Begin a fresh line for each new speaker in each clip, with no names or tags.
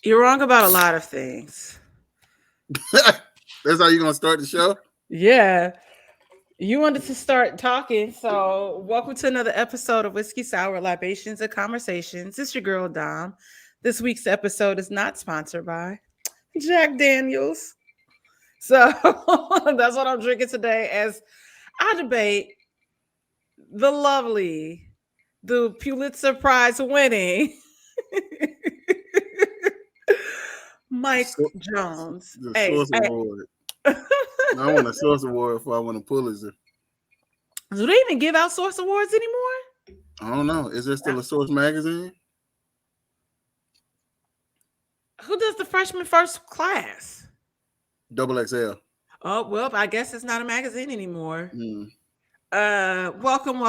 You're wrong about a lot of things.
That's how you gonna start the show?
Yeah. You wanted to start talking, so welcome to another episode of Whiskey Sour Libations and Conversations. It's your girl Dom. This week's episode is not sponsored by Jack Daniels. So that's what I'm drinking today as I debate the lovely, the Pulitzer Prize winning Mike
So,
Jones.
the
Hey,
Source Award. I want a Source Award before I want a Pulitzer.
do they even give out Source Awards anymore?
I don't know. Is there still a Source magazine?
Who does the freshman first class?
Double XL.
Oh, well, I guess it's not a magazine anymore.
Mm.
Welcome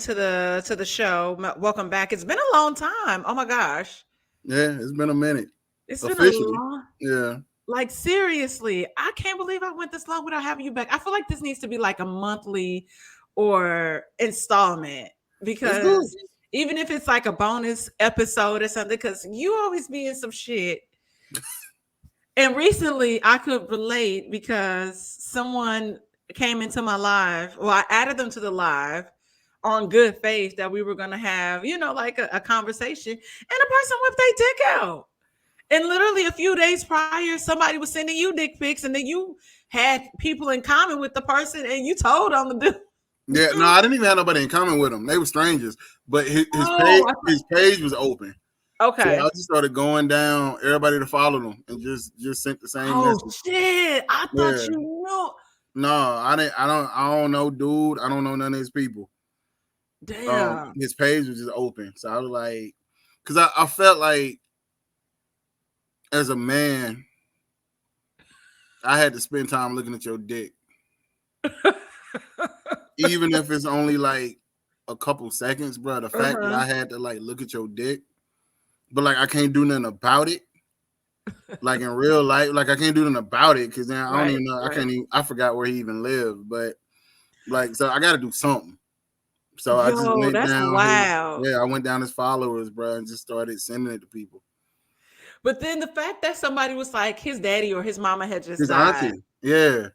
to the show. Welcome back. It's been a long time. Oh my gosh.
Yeah, it's been a minute.
It's been a
Officially.
long,
Yeah.
like seriously. I can't believe I went this long without having you back. I feel like this needs to be like a monthly or installment
Let's do it.
because even if it's like a bonus episode or something, because you always be in some shit. And recently I could relate because someone came into my live. Well, I added them to the live on good faith that we were going to have, like a conversation. And the person whipped their dick out. And literally a few days prior, somebody was sending you dick pics, and then you had people in common with the person, and you told on the dude.
Yeah, no, I didn't even have nobody in common with them. They were strangers. But
Oh,
his page was open. So
okay.
I just started going down everybody to follow them and just sent the same
Oh
message.
shit! I thought
Yeah.
you knew.
No, I don't know dude. I don't know none of his people.
Damn.
His page was just open. So I was like, because I felt like as a man, I had to spend time looking at your dick. Even if it's only like a couple seconds, bro. The fact that I had to like look at your dick, but like I can't do nothing about it. Like in real life, like I can't do nothing about it because then I don't even know. I can't even. I forgot where he even lived, but like so I got to do something. So I just
Yo,
went
that's
down his
wild.
I went down his followers, bro, and just started sending it to people.
But then the fact that somebody was like his daddy or his mama had just
His
died.
auntie, yeah,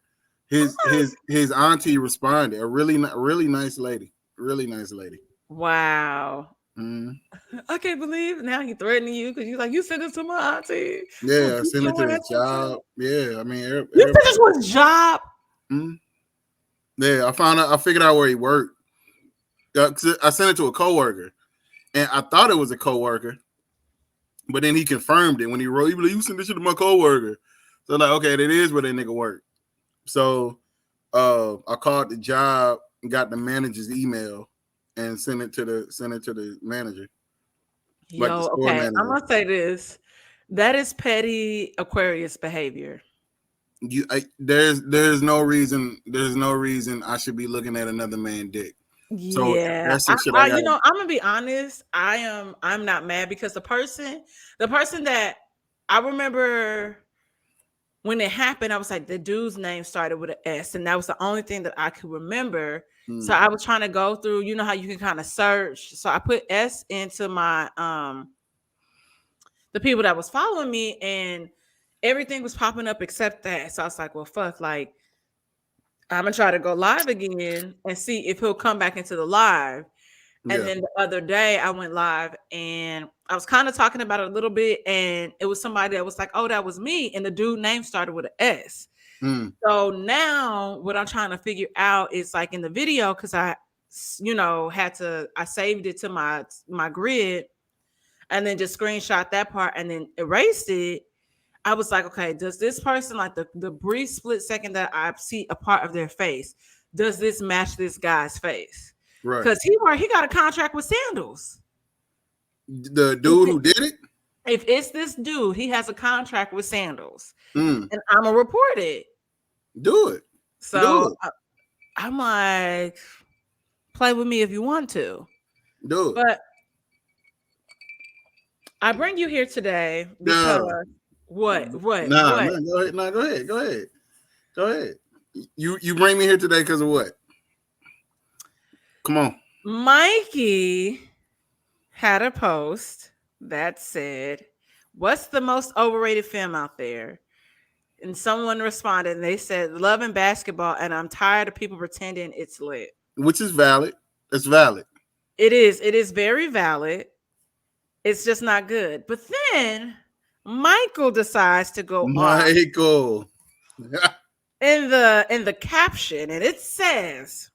his
I'm like,
his his auntie responded. A really nice lady, really nice lady.
wow.
Mm.
I can't believe now he threatening you because you like you sent this to my auntie. I'm gonna
Yeah, I
beat
sent it
your
to
ass
his
up, child.
job. Yeah, I mean
You said this
everybody.
was job.
Mm. Yeah, I figured out where he worked. 'Cause I sent it to a coworker, and I thought it was a coworker, but then he confirmed it when he wrote. He was like, "You sent this shit to my coworker." So like, okay, that is where that nigga worked. So I called the job, got the manager's email, and sent it to the manager, like the
Yo,
store
okay. I'm
manager.
gonna say this. That is petty Aquarius behavior.
There's no reason I should be looking at another man's dick. So
Yeah,
that's some shit I got.
I'm gonna be honest. I'm not mad because the person that I remember when it happened, I was like, the dude's name started with an S, and that was the only thing that I could remember. So I was trying to go through, you know how you can kind of search. So I put S into my the people that was following me, and everything was popping up except that. So I was like, well, fuck, like I'm gonna try to go live again and see if he'll come back into the live. And
Yeah.
then the other day I went live and I was kind of talking about it a little bit, and it was somebody that was like, oh, that was me. And the dude name started with an S.
Mm.
So now what I'm trying to figure out is like in the video, because I, I saved it to my grid and then just screenshot that part and then erased it. I was like, okay, does this person, like the brief split second that I see a part of their face, does this match this guy's face?
Right.
Because he got a contract with Sandals.
The dude who did it?
If it's this dude, he has a contract with Sandals,
Mm.
and I'm gonna report it.
Do it. Do
So
it.
I'm like, play with me if you want to,
Do it.
but I bring you here today because
No.
what?
Nah, man, go ahead. Nah, go ahead. Go ahead. Go ahead. You bring me here today because of what? Come on.
Mikey had a post that said, What's the most overrated film out there? And someone responded and they said Love and Basketball, and I'm tired of people pretending it's lit.
Which is valid. It's valid.
It is. It is very valid. It's just not good. But then Michael decides to go off
Michael.
in the caption, and it says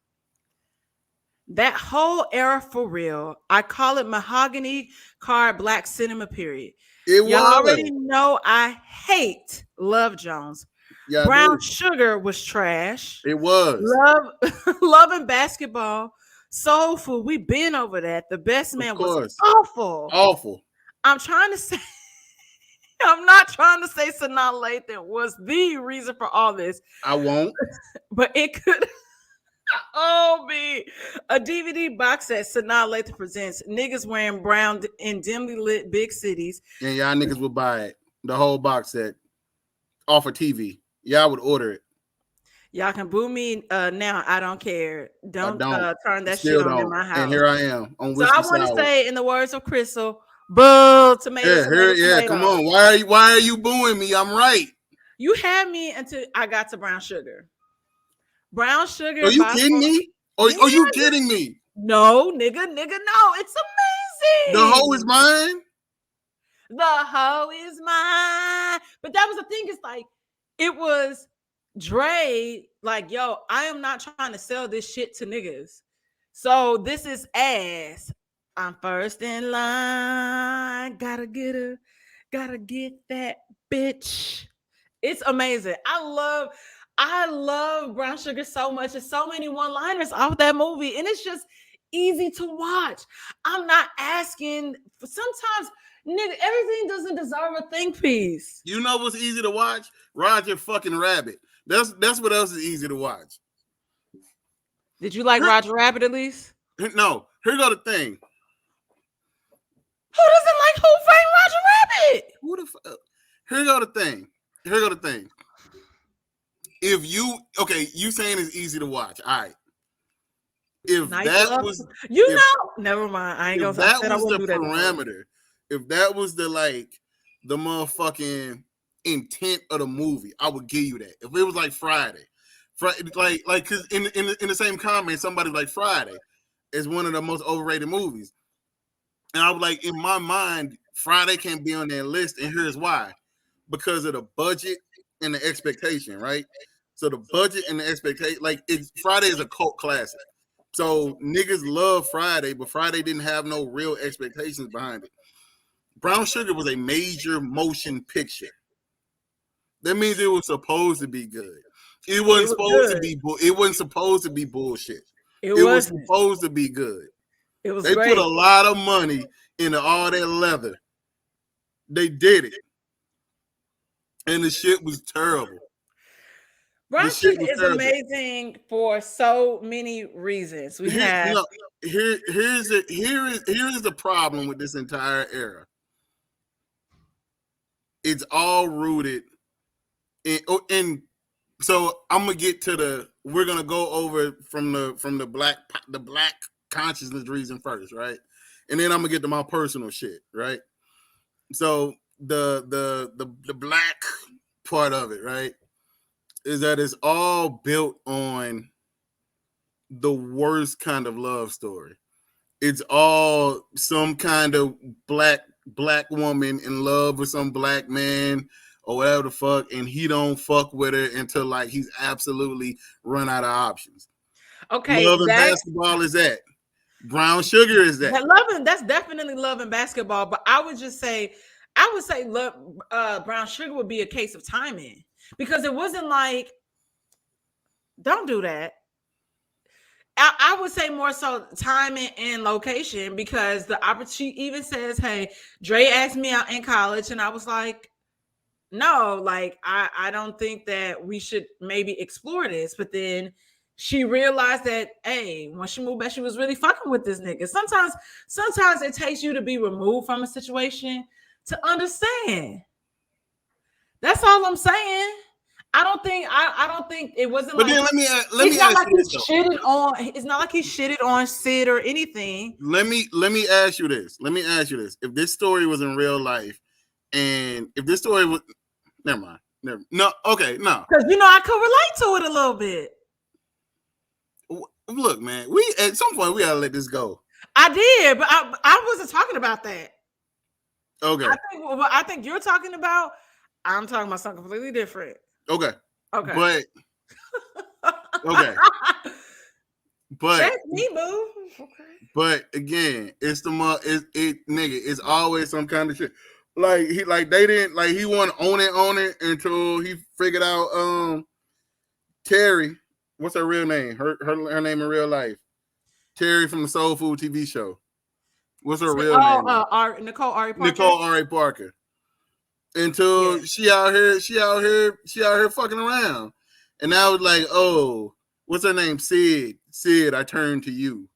that whole era for real. I call it mahogany card black cinema period.
It
Y'all
was.
already know I hate Love Jones.
Yeah,
Brown Sugar was trash.
It was.
Love and Basketball. Soulful. We've been over that. The Best Man was awful.
Awful.
I'm trying to say, I'm not trying to say Sanaa Lathan was the reason for all this.
I won't.
But it could be a DVD box set. Sanaa Lathan presents niggas wearing brown in dimly lit big cities.
And y'all niggas would buy it. The whole box set off of TV. Y'all would order it.
Y'all can boo me now. I don't care. Don't turn that
Still
shit on
don't.
in my house.
And here I am on
so I want to say, in the words of Crystal, boo, tomatoes.
Come on. Why are you booing me? I'm right.
You had me until I got to Brown Sugar. Brown Sugar.
Are you kidding me? Are you kidding me?
No, nigga, no. It's amazing.
The hoe is mine.
The hoe is mine. But that was the thing. It's like, it was Dre, like, yo, I am not trying to sell this shit to niggas. So this is ass. I'm first in line. Gotta get that bitch. It's amazing. I love Brown Sugar so much. There's so many one-liners off that movie, and it's just easy to watch. I'm not asking for, sometimes, nigga, everything doesn't deserve a think piece.
You know what's easy to watch? Roger fucking Rabbit. That's what else is easy to watch.
Did you like Roger Rabbit at least?
No. Here go the thing.
Who doesn't like Who Framed Roger Rabbit?
Who the fuck? Here go the thing. If you saying it's easy to watch. All right. If
nice
that
love.
was
never mind. I ain't gonna
say that
was
the parameter. If that was the motherfucking intent of the movie, I would give you that. If it was like Friday, because in the same comment, somebody was like Friday is one of the most overrated movies, and I was like, in my mind, Friday can't be on that list, and here's why: because of the budget and the expectation, right? So the budget and the expectation, Friday is a cult classic. So niggas love Friday, but Friday didn't have no real expectations behind it. Brown Sugar was a major motion picture. That means it was supposed to be good. It wasn't supposed to be. It wasn't supposed to be bullshit. It was supposed to be good.
It was.
They
great.
put a lot of money into all that leather. They did it, and the shit was terrible.
Brown Sugar is amazing for so many reasons. We have
here is the problem with this entire era. It's all rooted in so I'm gonna get to we're gonna go over from the black consciousness reason first, right? And then I'm gonna get to my personal shit, right? So the black part of it, right, is that it's all built on the worst kind of love story. It's all some kind of black woman in love with some black man or whatever the fuck, and he don't fuck with her until he's absolutely run out of options.
Okay,
Love and Basketball is that. Brown Sugar is that.
That's definitely Love and Basketball, but I would say Brown Sugar would be a case of timing, because it wasn't like, don't do that. I would say more so timing and location, because the opportunity even says, hey, Dre asked me out in college, and I was like, no, I don't think that we should maybe explore this. But then she realized that, hey, when she moved back, she was really fucking with this nigga. Sometimes it takes you to be removed from a situation to understand. That's all I'm saying. I don't think it wasn't.
But then let me ask you this.
It's not like he shitted on Sid or anything.
Let me ask you this. If this story was in real life, And if this story was, never mind. No, okay, no.
Because I could relate to it a little bit.
Look, man, we at some point we gotta let this go.
I did, but I wasn't talking about that.
Okay.
I think you're talking about. I'm talking about something completely different.
Okay.
Okay.
But okay. But
that's me, boo. Okay.
But again, it's nigga. It's always some kind of shit. Like he won't own it until he figured out Terry. What's her real name? Her name in real life. Terry from the Soul Food TV show. What's her real name?
Nicole Ari Parker.
Nicole Ari Parker. Until she out here fucking around. And now it's like, oh, what's her name? Sid, I turn to you.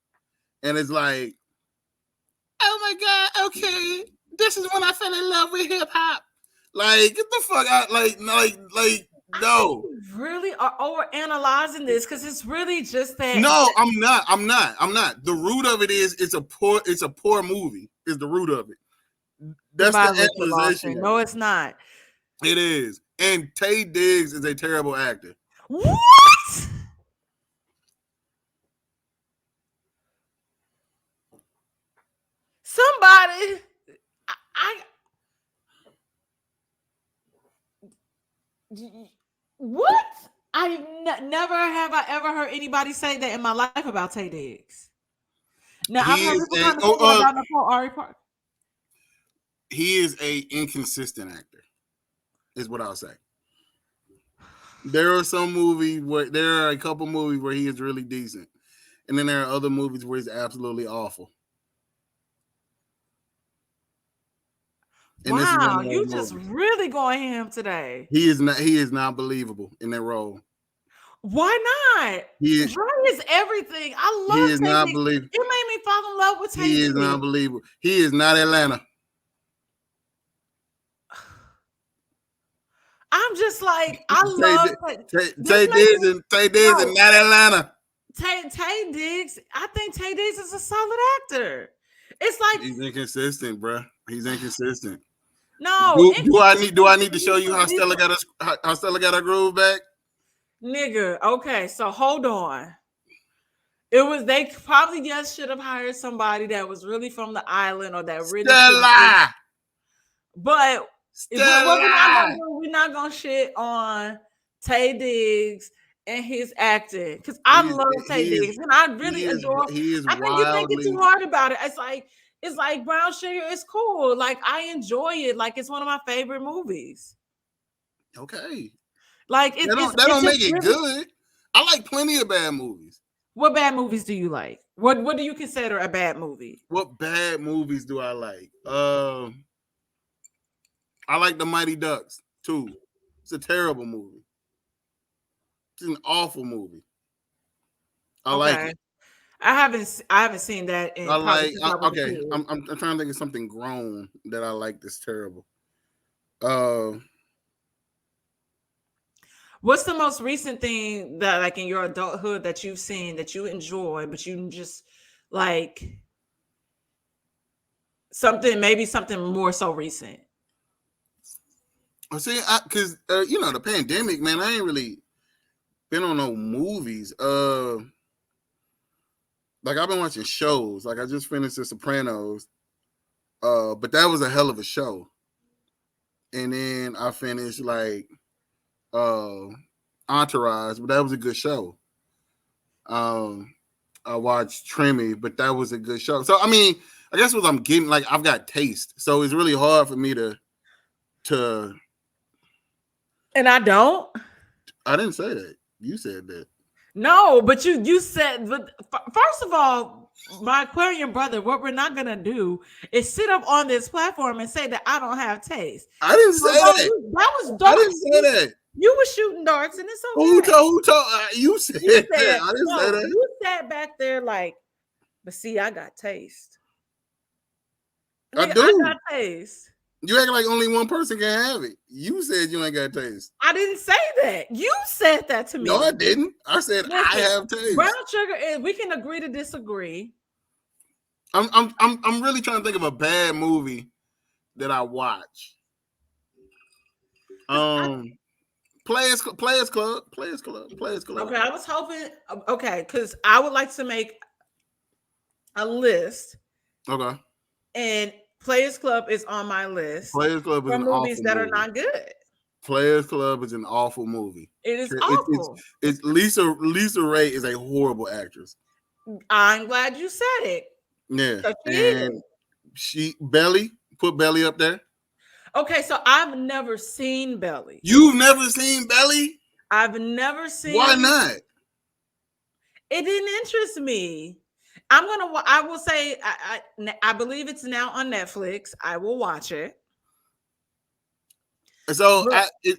And it's like, oh my God, okay. This is when I fell in love with hip hop. Like, get the fuck out. Like, no.
Really are over analyzing this because it's really just that.
No, I'm not. The root of it is it's a poor movie. Is the root of it. That's the accusation.
No, it's not.
It is. And Taye Diggs is a terrible actor.
What? Somebody, what? Never have I ever heard anybody say that in my life about Taye Diggs. Now I've heard people kind of about Nicole Ari Parker.
He is a inconsistent actor, is what I'll say. There are a couple movies where he is really decent, and then there are other movies where he's absolutely awful.
And wow, you just really going ham today.
He is not believable in that role.
Why not? Dre is everything. I love.
He is not believable.
It made me fall in love with Taye.
He is not believable. He is not Atlanta.
I'm just like, I love
Taye Diggs is not Atlanta.
Taye Diggs, I think Taye Diggs is a solid actor. It's like
he's inconsistent, bro. He's inconsistent.
No,
do I need to show you how Stella got her groove back?
Nigga, okay, so hold on. They probably just should have hired somebody that was really from the island or that really
Stella.
But we're not gonna shit on Taye Diggs and his acting because I love Taye Diggs and I really adore. I think you thinking too hard about it. It's like Brown Sugar is cool. Like I enjoy it. Like it's one of my favorite movies.
Okay.
Like
that don't make it good. I like plenty of bad movies.
What bad movies do you like? What do you consider a bad movie?
What bad movies do I like? I like The Mighty Ducks 2. It's a terrible movie. It's an awful movie. I like it.
I haven't seen that. I'm
trying to think of something grown that I like that's terrible.
What's the most recent thing that, like, in your adulthood that you've seen that you enjoy, but you just like maybe something more so recent?
See, because the pandemic, man, I ain't really been on no movies. Like I've been watching shows. Like I just finished The Sopranos, but that was a hell of a show. And then I finished like Entourage, but that was a good show. I watched Trimmy, but that was a good show. So I mean, I guess what I'm getting, like, I've got taste, so it's really hard for me to.
And I don't.
I didn't say that. You said that.
No, but you said. But first of all, my Aquarian brother, what we're not gonna do is sit up on this platform and say that I don't have taste.
I didn't say that.
That was dark.
I didn't say that.
You were shooting darts, and it's okay.
Who told? You said that. I didn't say that.
You sat back there like, but see, I got taste.
I do.
I got taste.
You act like only one person can have it. You said you ain't got taste.
I didn't say that. You said that to me.
No, I didn't. I said I have taste.
Brown sugar is. We can agree to disagree.
I'm really trying to think of a bad movie that I watch. Players Club.
Okay, I was hoping. Okay, because I would like to make a list,
Okay.
and Players Club is on my list
Players Club is
for
an
movies
awful
that are
movie.
not good.
Players Club is an awful movie.
It is awful.
It's Lisa Ray is a horrible actress.
I'm glad you said it.
Yeah,
She
and
is.
she put Belly up there.
Okay, so I've never seen Belly.
You've never seen Belly?
I've never seen.
Why not?
It didn't interest me. I will say. I believe it's now on Netflix. I will watch it.
So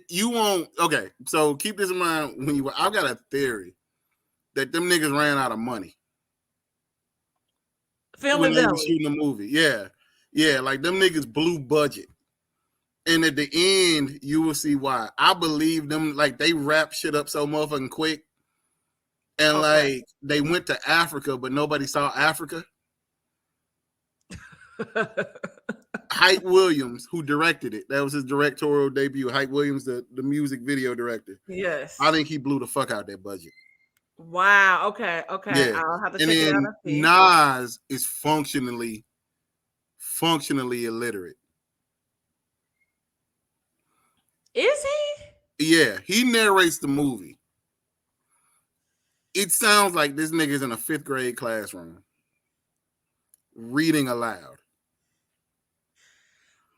you won't. Okay, so keep this in mind when you. I've got a theory that them niggas ran out of money
Filming
when they were
Belly.
shooting the movie. Yeah, like them niggas blew budget. And at the end, you will see why. I believe them, like they wrap shit up so motherfucking quick. And like they went to Africa, but nobody saw Africa. Hype Williams, who directed it, that was his directorial debut. Hype Williams, the music video director.
Yes.
I think he blew the fuck out that budget.
Wow. Okay. Yeah. I'll have to check it out and see.
Nas is functionally illiterate.
Is
he? Yeah, he narrates the movie. It sounds like this nigga's in a 5th grade classroom reading aloud.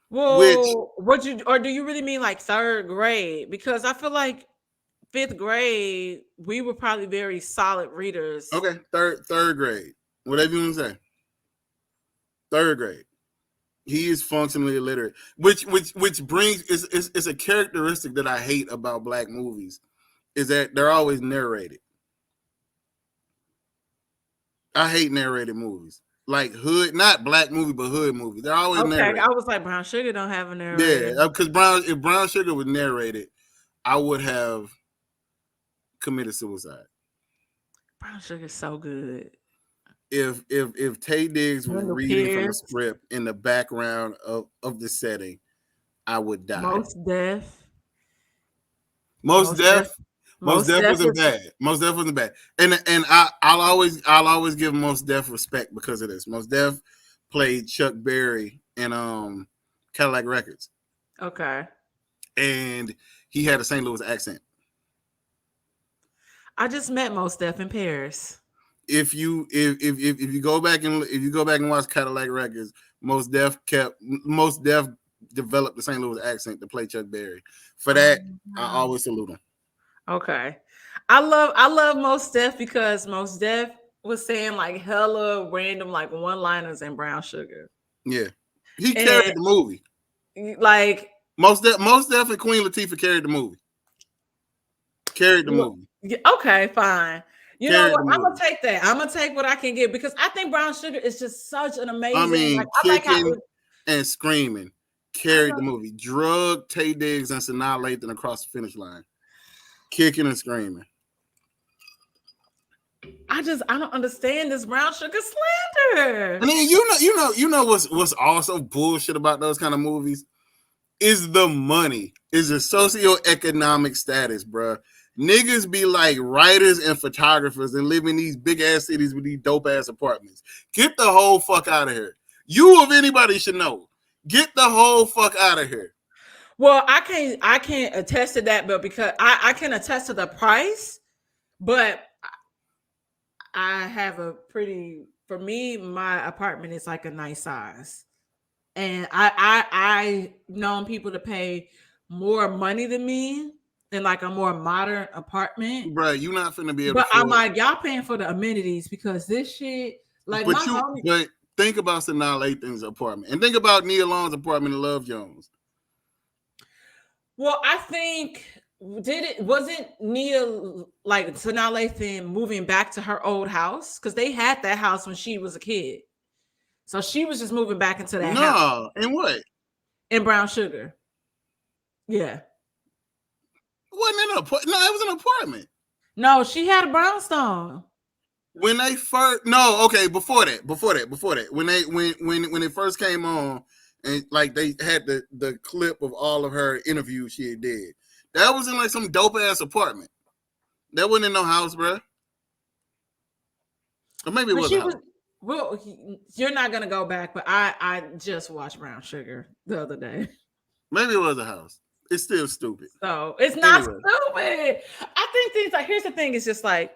Well, do you really mean like 3rd grade? Because I feel like 5th grade, we were probably very solid readers.
Okay, third grade, whatever you want to say. 3rd grade. He is functionally illiterate, which brings is a characteristic that I hate about black movies, is that they're always narrated. I hate narrated movies, like hood, not black movie, but hood movie. They're always narrated.
I was like, Brown Sugar don't have a narrator.
Yeah, because if Brown Sugar was narrated, I would have committed suicide.
Brown Sugar's so good.
If Tay Diggs was reading from the script in the background of the setting, I would die. Most Def wasn't bad. Most Def wasn't bad. And I'll always give Most Def respect because of this. Most Def played Chuck Berry in Cadillac Records.
Okay.
And he had a St. Louis accent.
I just met Most Def in Paris.
If you go back and watch Cadillac Records, Most Def developed the St. Louis accent to play Chuck Berry. For that, I always salute him.
Okay. I love Most Def because Most Def was saying like hella random like one-liners in Brown Sugar.
Yeah. He carried the movie.
Like
Most Def and Queen Latifah carried the movie.
Okay, fine. You know what? I'm gonna take that. I'm gonna take what I can get because I think Brown Sugar is just such an amazing.
Kicking and screaming carried the movie. Drug Tay Diggs and Sanaa Lathan across the finish line, kicking and screaming.
I don't understand this Brown Sugar slander.
I mean, you know what's also bullshit about those kind of movies is the money, is the socioeconomic status, bruh. Niggas be like writers and photographers and live in these big ass cities with these dope ass apartments. Get the whole fuck out of here. You of anybody should know. Get the whole fuck out of here.
Well, I can't attest to that, but because I can attest to the price, but I have for me, my apartment is like a nice size. And I known people to pay more money than me in like a more modern apartment.
Bro, you're not finna be able
to I'm like, y'all paying for the amenities because this shit, like
but think about Sanaa Lathan's apartment and think about Nia Long's apartment in Love Jones.
Well, I think wasn't Nia like Sanaa Lathan moving back to her old house? Because they had that house when she was a kid. So she was just moving back into that house.
No, and what?
In Brown Sugar. Yeah.
It was an apartment.
No, she had a brownstone.
When they first before that. When it first came on and like they had the clip of all of her interviews she had did. That was in like some dope ass apartment. That wasn't in no house, bro. Or maybe it
But
was a
she
house.
was. Well, you're not gonna go back, but I just watched Brown Sugar the other day,
Maybe it was a house. It's still stupid.
so it's not
Anyway,
stupid. I think things like here's the thing: it's just like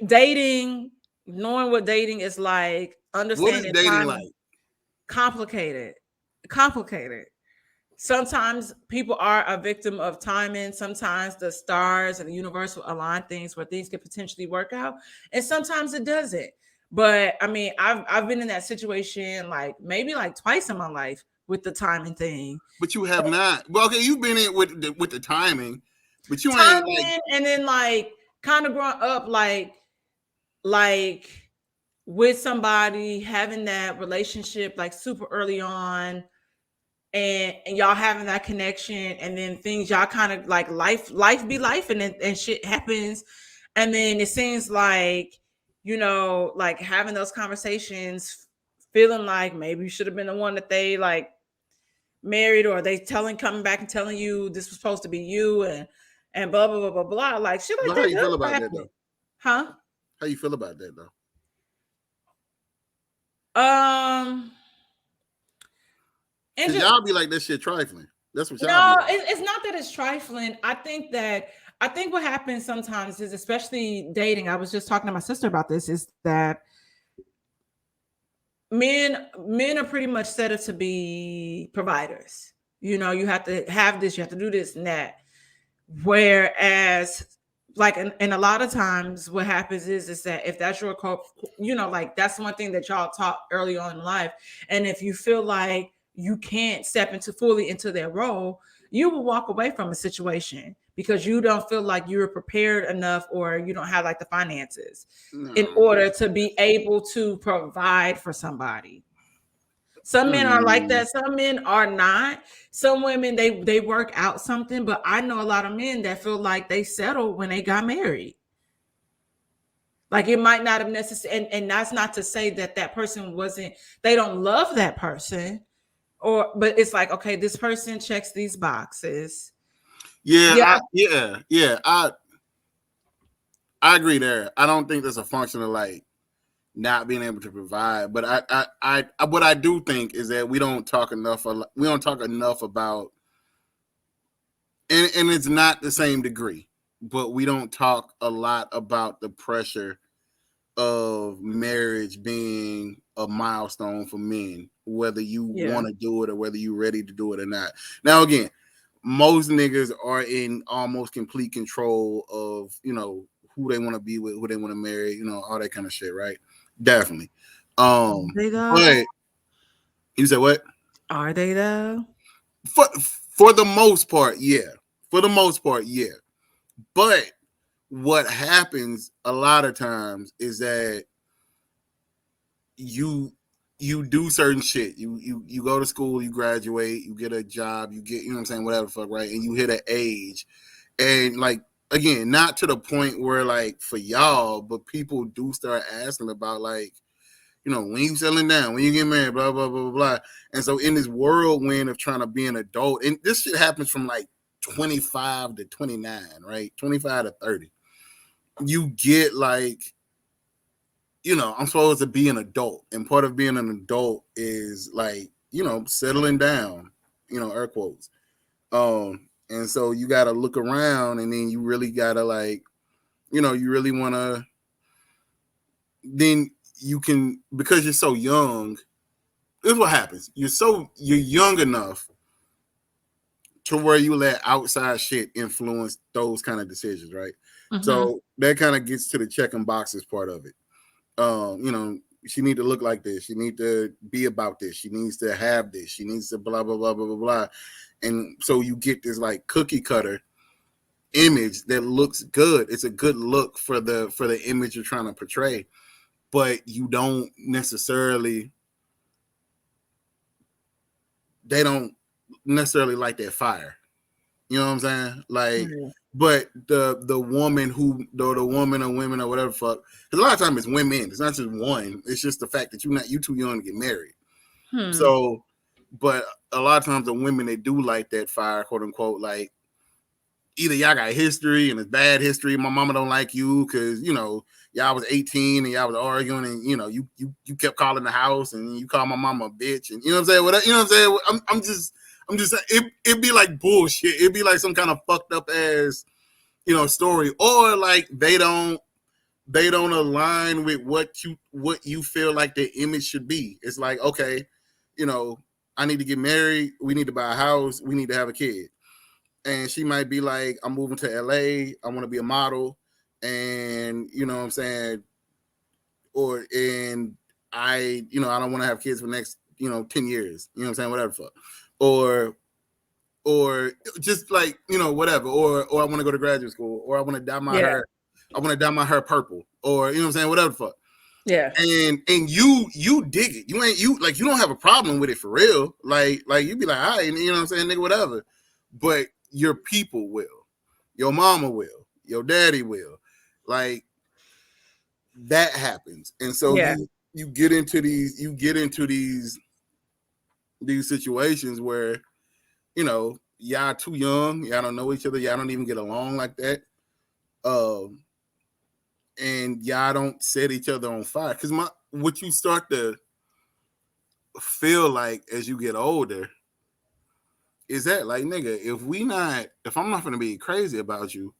dating, knowing what dating is like,
what is
understanding
dating
time,
like?
complicated, complicated. Sometimes people are a victim of timing. Sometimes the stars and the universe will align things where things could potentially work out, and sometimes it doesn't. But I mean, I've been in that situation like maybe like twice in my life with the timing thing.
But you have not. Well, okay, you've been in with the timing, but you ain't like.
Timing and then like kind of growing up like with somebody having that relationship like super early on and y'all having that connection and then things y'all kind of like life be life and shit happens and then it seems like like having those conversations feeling like maybe you should have been the one that they like married or they coming back and telling you this was supposed to be you and blah blah blah blah blah like shit like
But how
that
you
does
feel about that
happen.
though?
Huh?
How you feel about that though?
um and
Cause
just
y'all be like that shit trifling. That's what y'all be
No,
like.
it's not that it's trifling. I think what happens sometimes is, especially dating. I was just talking to my sister about this. Is that men are pretty much set up to be providers. You have to have this, you have to do this and that. Whereas, like, and a lot of times, what happens is that if that's your like that's one thing that y'all taught early on in life, and if you feel like you can't step into fully into their role, you will walk away from a situation because you don't feel like you're prepared enough, or you don't have like the finances in
No.
order to be able to provide for somebody. Some men are like
Mm.
that. Some men are not. Some women they work out something, but I know a lot of men that feel like they settled when they got married. Like it might not have necessarily, and that's not to say that that person wasn't. They don't love that person, but it's like okay, this person checks these boxes.
Yeah,
Yeah,
yeah. I agree there. I don't think that's a function of like not being able to provide, but what I do think is that we don't talk enough. We don't talk enough about, and it's not the same degree, but we don't talk a lot about the pressure of marriage being a milestone for men, whether you
yeah,
want to do it or whether you're ready to do it or not. Now, again, most niggas are in almost complete control of, who they want to be with, who they want to marry, all that kind of shit, right? Definitely.
they though.
But you said what?
Are they though?
For the most part, yeah. For the most part, yeah. But what happens a lot of times is that you do certain shit. You go to school, you graduate, you get a job, you get, what I'm saying, whatever the fuck, right? And you hit an age. And like again, not to the point where like for y'all, but people do start asking about like, when you settling down, when you get married, blah, blah, blah, blah, blah. And so in this whirlwind of trying to be an adult, and this shit happens from like 25 to 29, right? 25 to 30. You get like, I'm supposed to be an adult. And part of being an adult is like, settling down, air quotes. And so you got to look around and then you really got to like, you really want to, then you can, because you're so young, this is what happens. You're young enough to where you let outside shit influence those kind of decisions, right?
Mm-hmm.
So that kind of gets to the checking boxes part of it. She need to look like this. She need to be about this. She needs to have this. She needs to blah, blah, blah, blah, blah, blah. And so you get this like cookie cutter image that looks good. It's a good look for the image you're trying to portray, but you don't necessarily, they don't necessarily like that fire. You know what I'm saying? Like,
Yeah.
but the woman the woman or women or whatever fuck, because a lot of times it's women. It's not just one. It's just the fact that you too young to get married.
Hmm.
So But a lot of times the women, they do like that fire, quote unquote, like either y'all got history and it's bad history. My mama don't like you because y'all was 18 and y'all was arguing, and you kept calling the house and you called my mama a bitch, and you know what I'm saying. What you know what I'm saying? I'm just saying it'd be like bullshit. It'd be like some kind of fucked up ass story, or like they don't align with what you feel like the image should be. It's like, okay, I need to get married. We need to buy a house. We need to have a kid. And she might be like, I'm moving to LA. I want to be a model. And you know what I'm saying? And I don't want to have kids for the next, 10 years. You know what I'm saying? Whatever fuck. Or just like, whatever. Or I want to go to graduate school, or I want to dye my hair. I want to dye my hair purple, or you know what I'm saying? Whatever the fuck.
Yeah.
And you dig it. You don't have a problem with it for real. Like you be like, all right, you know what I'm saying, nigga, whatever. But your people will. Your mama will. Your daddy will. Like that happens. And so you get into these situations where, y'all too young, y'all don't know each other, y'all don't even get along like that. And y'all don't set each other on fire. Because what you start to feel like as you get older is that, like, nigga, if I'm not gonna be crazy about you,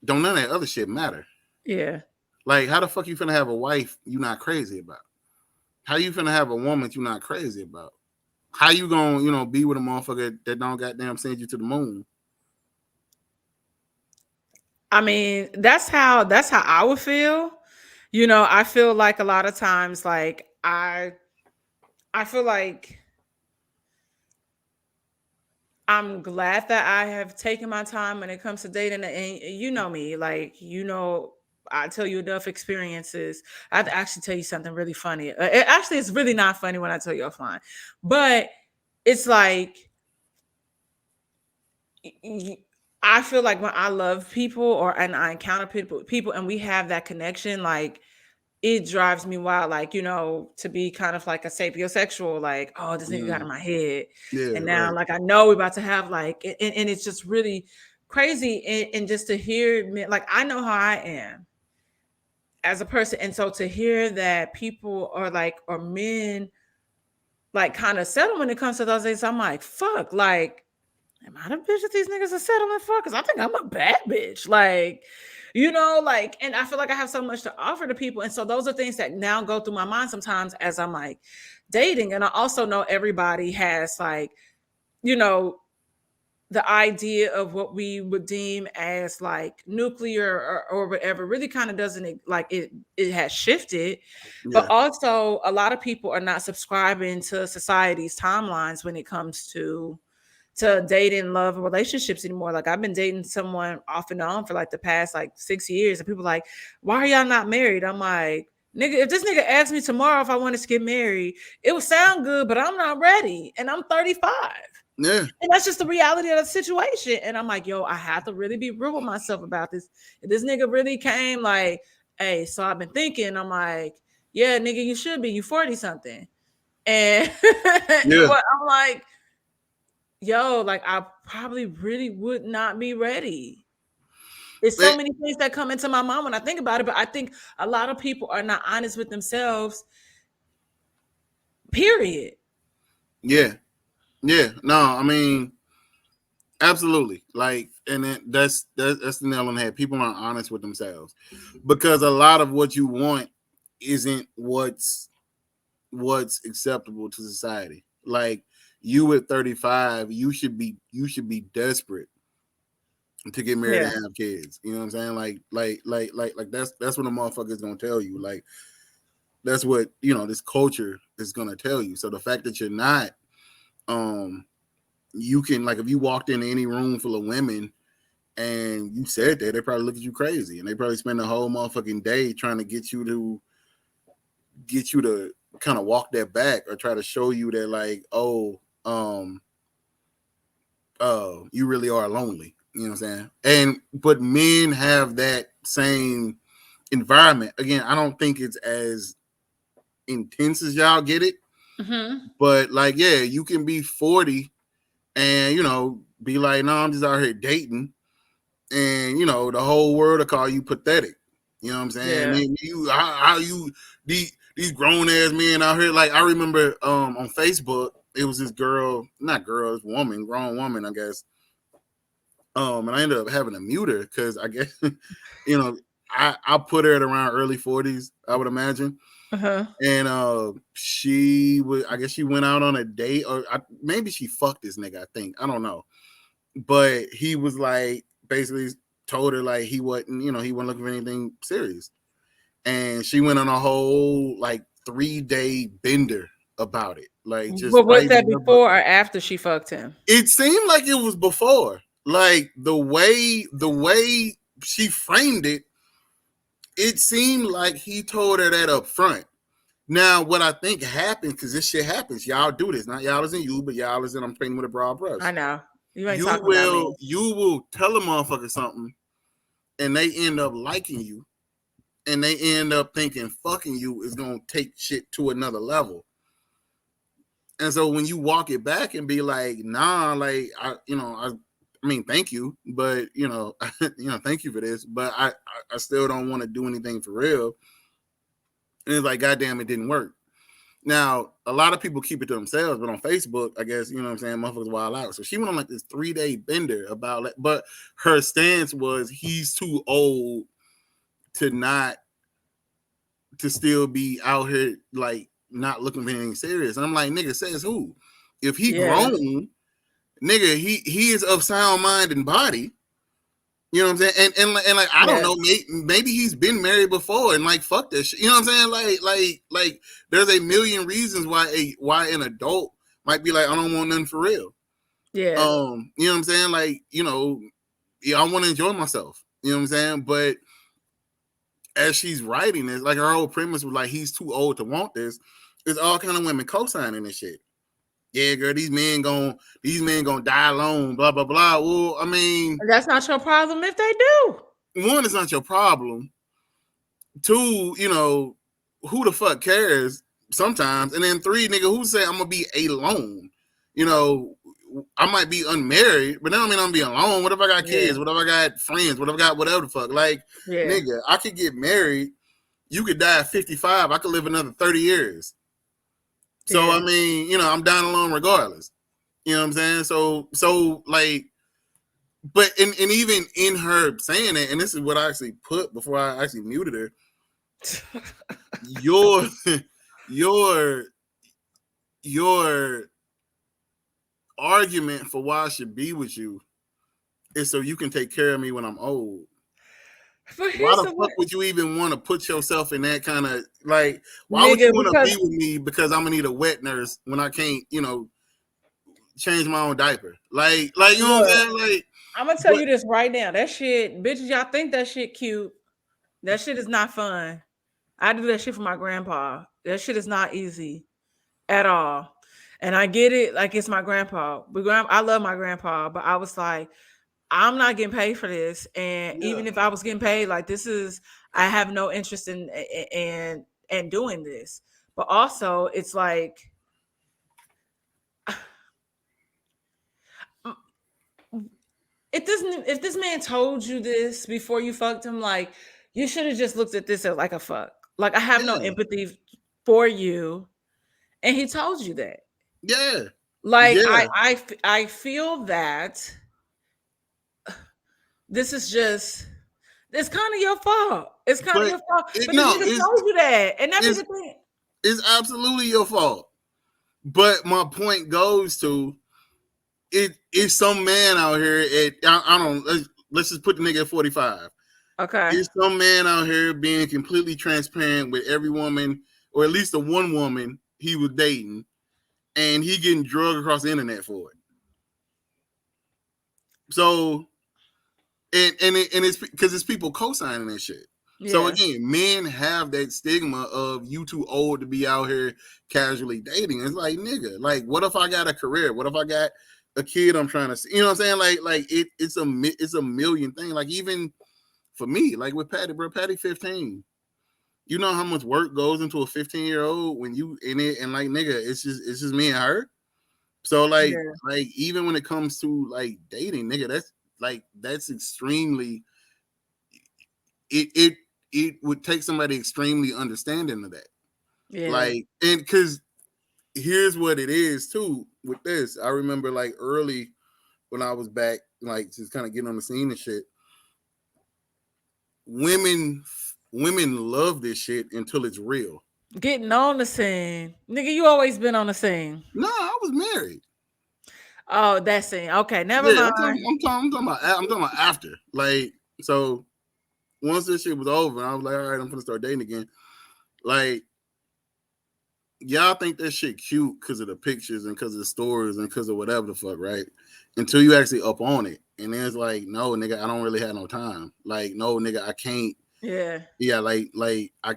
don't none of that other shit matter.
Yeah.
Like, how the fuck you finna have a wife you not crazy about? How you finna have a woman you not crazy about? How you gonna, be with a motherfucker that don't goddamn send you to the moon?
I mean, that's how I would feel. I feel like a lot of times, like I feel like I'm glad that I have taken my time when it comes to dating, and you know me, like I tell you enough experiences. I have to actually tell you something really funny. It's really not funny when I tell you offline, but it's like I feel like when I love people and I encounter people and we have that connection, like it drives me wild, like, to be kind of like a sapiosexual, like, oh, this nigga got in my head.
Yeah,
And now,
right.
like, I know we're about to have, like, and it's just really crazy. And just to hear me, like, I know how I am as a person. And so to hear that people are like, or men, like, kind of settle when it comes to those things, I'm like, fuck, like, am I the bitch that these niggas are settling for? Because I think I'm a bad bitch. Like, like, and I feel like I have so much to offer to people. And so those are things that now go through my mind sometimes as I'm like dating. And I also know everybody has like, the idea of what we would deem as like nuclear or whatever really kind of doesn't, like, it has shifted. But
Yeah.
also a lot of people are not subscribing to society's timelines when it comes to dating, love, and relationships anymore. Like, I've been dating someone off and on for like the past like 6 years, and people are like, why are y'all not married? I'm like, nigga, if this nigga asked me tomorrow if I wanted to get married, it would sound good, but I'm not ready, and I'm 35.
Yeah.
And that's just the reality of the situation. And I'm like, yo, I have to really be real with myself about this. If this nigga really came like, hey, so I've been thinking, I'm like, yeah, nigga, you should be. You 40 something. And
Yeah.
but I'm like, yo, like, I probably really would not be ready. There's so many things that come into my mind when I think about it, but I think a lot of people are not honest with themselves. Period.
Yeah. Yeah. No, I mean, absolutely. Like, and that's the nail on the head. People aren't honest with themselves because a lot of what you want isn't what's acceptable to society. Like, you at 35, you should be desperate to get married
Yeah.
and have kids. You know what I'm saying? Like that's what a motherfucker is gonna tell you. Like, that's what this culture is gonna tell you. So the fact that you're not, you can, like, if you walked into any room full of women and you said that, they probably look at you crazy, and they probably spend the whole motherfucking day trying to get you to kind of walk that back or try to show you that, like, you really are lonely. You know what I'm saying? But men have that same environment. Again, I don't think it's as intense as y'all get it, But like, yeah, you can be 40 and be like, no, I'm just out here dating, and the whole world will call you pathetic. You know what I'm saying?
Yeah.
And how you these grown ass men out here. Like I remember on Facebook, it was this girl, not girl, this woman, grown woman, I guess. And I ended up having to mute her because I guess I put her at around early 40s, I would imagine. And I guess she went out on a date, or maybe she fucked this nigga, I think. I don't know. But he was like, basically told her like he wasn't looking for anything serious. And she went on a whole like 3-day bender about it. Like just
But was that before or after she fucked him?
It seemed like it was before. Like the way she framed it, it seemed like he told her that up front. Now, what I think happened, because this shit happens, y'all do this. Not y'all as in you, but y'all as in I'm painting with a broad brush.
I know. You ain't talking about me.
You will tell a motherfucker something, and they end up liking you, and they end up thinking fucking you is gonna take shit to another level. And so when you walk it back and be like, nah, like I mean, thank you, but thank you for this, but I still don't want to do anything for real. And it's like, goddamn, it didn't work. Now, a lot of people keep it to themselves, but on Facebook, I guess, you know what I'm saying, motherfuckers wild out. So she went on like this 3-day bender about it, but her stance was he's too old to still be out here like not looking for anything serious. And I'm like, nigga, says who? If he grown, nigga, he is of sound mind and body. You know what I'm saying? And like I don't know, maybe he's been married before and like fuck that shit. You know what I'm saying? Like there's a million reasons why an adult might be like, I don't want nothing for real.
Yeah.
You know what I'm saying? Like, I want to enjoy myself. You know what I'm saying? But as she's writing this, like her whole premise was like he's too old to want this. It's all kind of women co-signing this shit. Yeah, girl, these men gonna die alone, blah, blah, blah. Well, I mean,
that's not your problem if they do.
One, it's not your problem. Two, who the fuck cares sometimes? And then three, nigga, who say I'm gonna be alone? I might be unmarried, but that don't mean I'm gonna be alone. What if I got kids? What if I got friends? What if I got whatever the fuck? Like, nigga, I could get married. You could die at 55. I could live another 30 years. So, I mean, I'm down alone regardless. You know what I'm saying? So like, but and even in her saying it, and this is what I actually put before I actually muted her, your argument for why I should be with you is so you can take care of me when I'm old. Why the fuck would you even want to put yourself in that kind of like? Why would you want to be with me because I'm gonna need a wet nurse when I can't, change my own diaper? Like you know what I'm saying? Like,
I'm gonna tell you this right now. That shit, bitches, y'all think that shit cute. That shit is not fun. I do that shit for my grandpa. That shit is not easy at all. And I get it, like it's my grandpa. But I love my grandpa, but I was like, I'm not getting paid for this. And even if I was getting paid, like I have no interest in doing this. But also it's like if this man told you this before you fucked him, like you should have just looked at this as like a fuck. Like I have no empathy for you. And he told you that.
Yeah.
Like I feel that this is just it's kind of your fault. It's kind of your fault. But the nigga told you that. And that is the thing.
It's absolutely your fault. But my point goes to it is some man out here let's just put the nigga at 45.
Okay.
Is some man out here being completely transparent with every woman, or at least the one woman he was dating, and he getting drugged across the internet for it. So and it's because it's people co-signing that shit. Yeah. So again, men have that stigma of you too old to be out here casually dating. It's like, nigga, like what if I got a career? What if I got a kid I'm trying to see? You know what I'm saying? Like it's a million things. Like even for me, like with Patty, bro, Patty 15. You know how much work goes into a 15-year-old when you in it, and like nigga, it's just me and her. So
Yeah.
like even when it comes to like dating, nigga, that's extremely it would take somebody extremely understanding of that.
Yeah.
Like, and because here's what it is too with this. I remember like early when I was back, like just kind of getting on the scene and shit. Women women love this shit until it's real.
Getting on the scene. Nigga, you always been on the scene.
No, I was married.
Oh, that scene. Okay, never
Yeah,
mind.
I'm talking about after. Like, so once this shit was over, I was like, all right, I'm gonna start dating again. Like, y'all think that shit cute because of the pictures and because of the stories and because of whatever the fuck, right? Until you actually up on it. And then it's like, no, nigga, I don't really have no time. Like, no, nigga, I can't.
Yeah.
Yeah,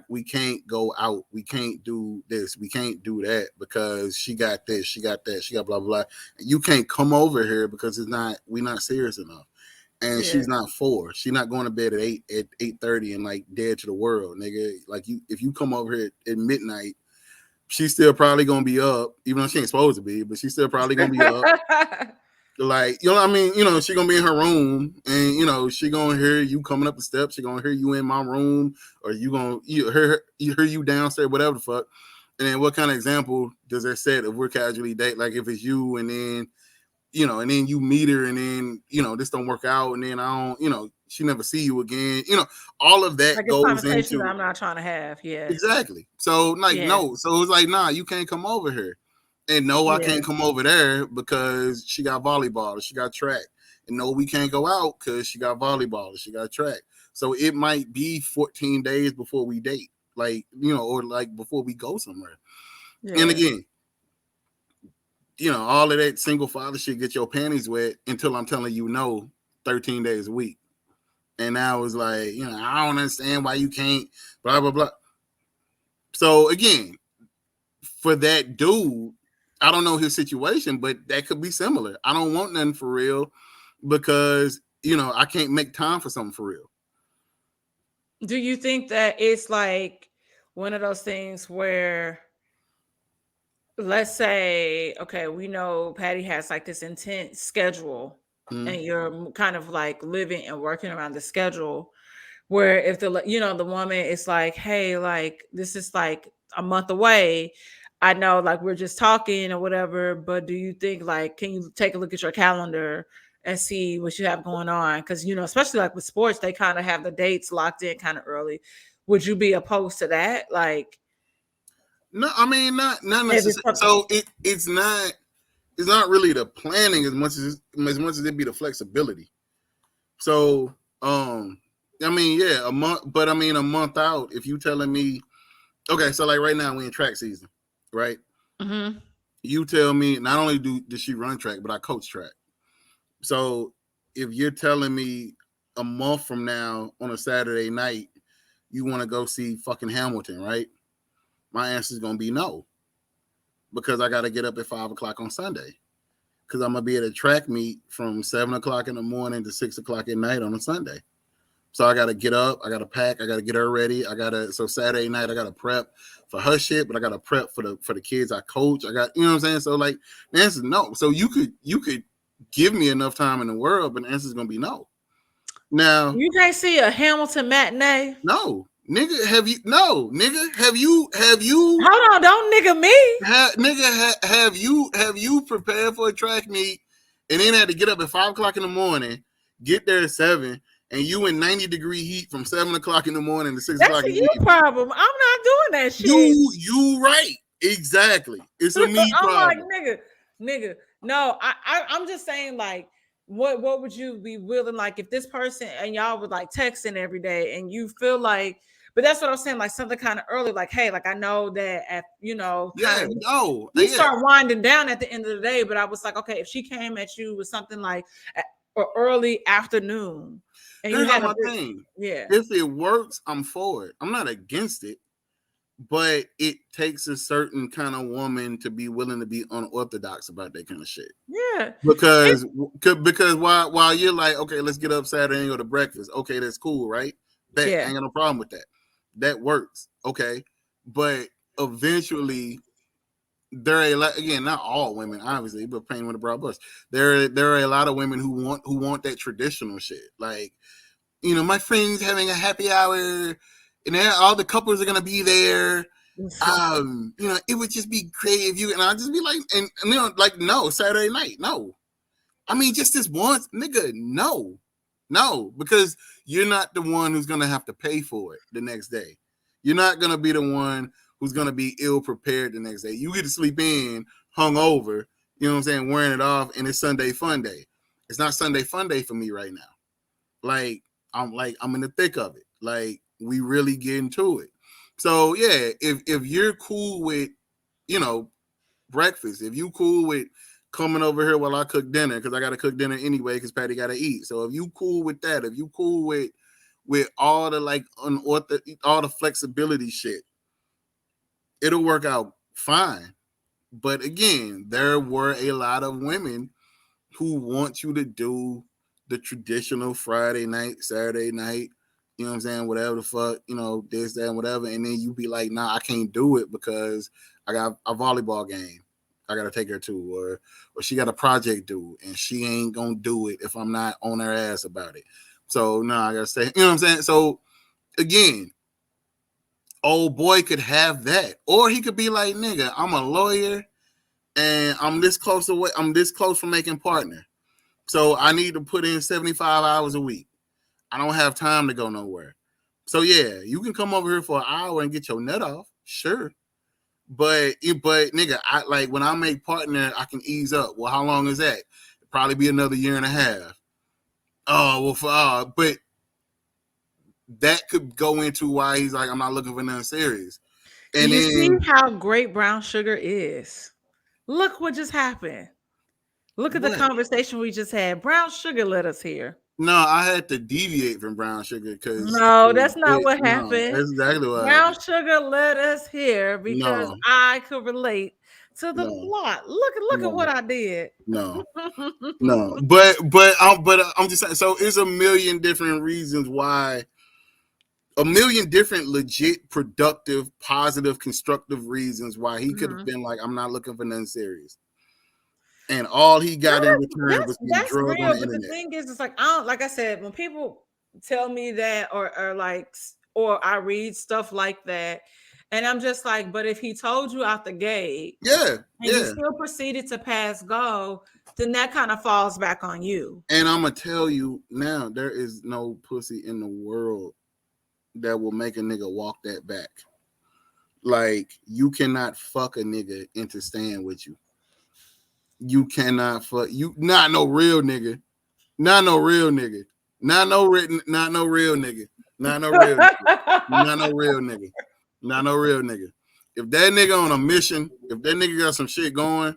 we can't go out. We can't do this. We can't do that because she got this. She got that. She got blah blah blah. You can't come over here because we're not serious enough. And
Yeah.
she's not 4. She's not going to bed at 8:30 and like dead to the world, nigga. Like if you come over here at midnight, she's still probably gonna be up, even though she ain't supposed to be, but she's still probably gonna be up. Like, you know what I mean? You know, she gonna be in her room and you know, she gonna hear you coming up the steps, she gonna hear you in my room, or you gonna hear you downstairs, whatever the fuck. And then what kind of example does that set if we're casually date? Like if it's you and then and then you meet her and then this don't work out and then I don't, she never see you again. All of that
Like it's
goes
conversations
into
I'm not trying to have. Yeah.
exactly. So like
Yeah.
no, so it's like nah, you can't come over here. And no, I
Yeah.
can't come over there because she got volleyball or she got track. And no, we can't go out because she got volleyball or she got track. So it might be 14 days before we date, like, or like before we go somewhere.
Yeah.
And again, all of that single father shit get your panties wet until I'm telling you no 13 days a week. And now it's like, I don't understand why you can't, blah, blah, blah. So again, for that dude, I don't know his situation, but that could be similar. I don't want nothing for real because, I can't make time for something for real.
Do you think that it's like one of those things where, let's say, okay, we know Patty has like this intense schedule and you're kind of like living and working around the schedule, where if the woman is like, hey, like this is like a month away, I know like we're just talking or whatever, but do you think like, can you take a look at your calendar and see what you have going on? Because especially like with sports, they kind of have the dates locked in kind of early. Would you be opposed to that? Like,
no, I mean not
if it's
necessarily. So it's not really the planning as much as it be the flexibility. So I mean, yeah, a month, but I mean a month out, if you telling me, okay, so like right now we in track season, right?
mm-hmm.
You tell me not only does she run track, but I coach track. So if you're telling me a month from now on a Saturday night, you want to go see fucking Hamilton, right? My answer is gonna be no, because I got to get up at 5:00 on Sunday, because I'm gonna be at a track meet from 7:00 in the morning to 6:00 at night on a Sunday. So I got to get up, I got to pack, I got to get her ready. So Saturday night I got to prep for her shit, but I got to prep for the kids I coach. I got, what I'm saying? So like the answer is no. So you could give me enough time in the world, but the answer is going to be no. Now,
You can't see a Hamilton matinee.
no, nigga, have you
Hold on, don't nigga me.
have you prepared for a track meet and then had to get up at 5:00 in the morning, get there at 7, and you in 90-degree heat from 7:00 in the morning to 6:00
That's a
in the
you
evening.
problem. I'm not doing that shit.
You right. Exactly. It's a me
I'm
problem.
like, nigga. No, I'm just saying, like, what would you be willing, like, if this person and y'all were like texting every day and you feel like, but that's what I'm saying, like something kind of early, like, hey, like I know that at kind of we start winding down at the end of the day, but I was like, okay, if she came at you with something like or early afternoon. And
here's my thing.
Yeah.
If it works, I'm for it. I'm not against it, but it takes a certain kind of woman to be willing to be unorthodox about that kind of shit.
Yeah.
Because while you're like, okay, let's get up Saturday and go to breakfast. Okay, that's cool, right? I ain't got no problem with that. That works. Okay, but eventually there are a lot, again, not all women, obviously, but painting with a broad brush. There are a lot of women who want that traditional shit. Like, my friends having a happy hour, and all the couples are gonna be there. It would just be great if you, and I'll just be like, and like, no, Saturday night, no. I mean, just this once, nigga, no, because you're not the one who's gonna have to pay for it the next day. You're not gonna be the one who's gonna be ill prepared the next day. You get to sleep in, hungover, you know what I'm saying, wearing it off, and it's Sunday fun day. It's not Sunday fun day for me right now. I'm in the thick of it. Like, we really get into it. So yeah, if you're cool with, breakfast, if you cool with coming over here while I cook dinner, because I gotta cook dinner anyway, because Patty gotta eat. So if you cool with that, if you cool with all the like all the flexibility shit, it'll work out fine. But again, there were a lot of women who want you to do the traditional Friday night, Saturday night, you know what I'm saying, whatever the fuck, this, that, and whatever. And then you be like, nah, I can't do it because I got a volleyball game I gotta take her to, or she got a project due and she ain't gonna do it if I'm not on her ass about it. So no, I gotta stay, you know what I'm saying? So again, old boy could have that. Or he could be like, nigga, I'm a lawyer and I'm this close from making partner. So I need to put in 75 hours a week. I don't have time to go nowhere. So yeah, you can come over here for an hour and get your nut off, sure. But nigga, I like when I make partner, I can ease up. Well, how long is that? It'll probably be another year and a half. Oh well, but that could go into why he's like, I'm not looking for nothing serious. And
You see
then
how great brown sugar is. Look what just happened. Look at the
what?
conversation we just had. Brown sugar led us here.
No, I had to deviate from brown sugar because
No, that's not what
no,
happened.
that's exactly what
Brown
happened.
sugar led us here because
No,
I could relate to the
no,
plot. Look at
no,
what I did.
no. No, but I'm just saying. So it's a million different reasons why, a million different legit, productive, positive, constructive reasons why he could have
Mhm.
been like, I'm not looking for nothing serious, and all he
No,
got in return was being
that's
drugged on
real.
the
But the
internet.
thing is, it's like I don't like I said, when people tell me that or like or I read stuff like that, and I'm just like, but if he told you out the gate
Yeah,
and you
yeah.
still proceeded to pass go, then that kind of falls back on you.
And I'm gonna tell you now, there is no pussy in the world that will make a nigga walk that back. Like, you cannot fuck a nigga into staying with you. You cannot fuck you. Not no real nigga. Not no real nigga. Not no written. Not no real nigga. Not no real nigga. Not no real nigga. Not no real nigga. If that nigga on a mission, if that nigga got some shit going,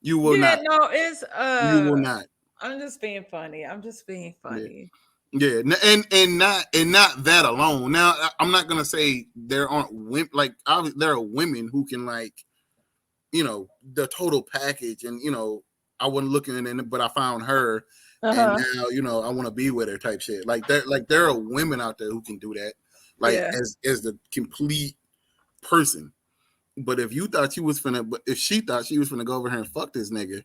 you will
Yeah,
not.
no, it's
You will not.
I'm just being funny. I'm just being
Yeah.
funny.
Yeah, and not that alone. Now, I'm not gonna say there aren't women, like obviously there are women who can, like, the total package, and I wasn't looking at it, but I found her, and
Uh-huh.
now I want to be with her type shit. There are women out there who can do that, like
Yeah.
as the complete person. But if she thought she was finna go over here and fuck this nigga,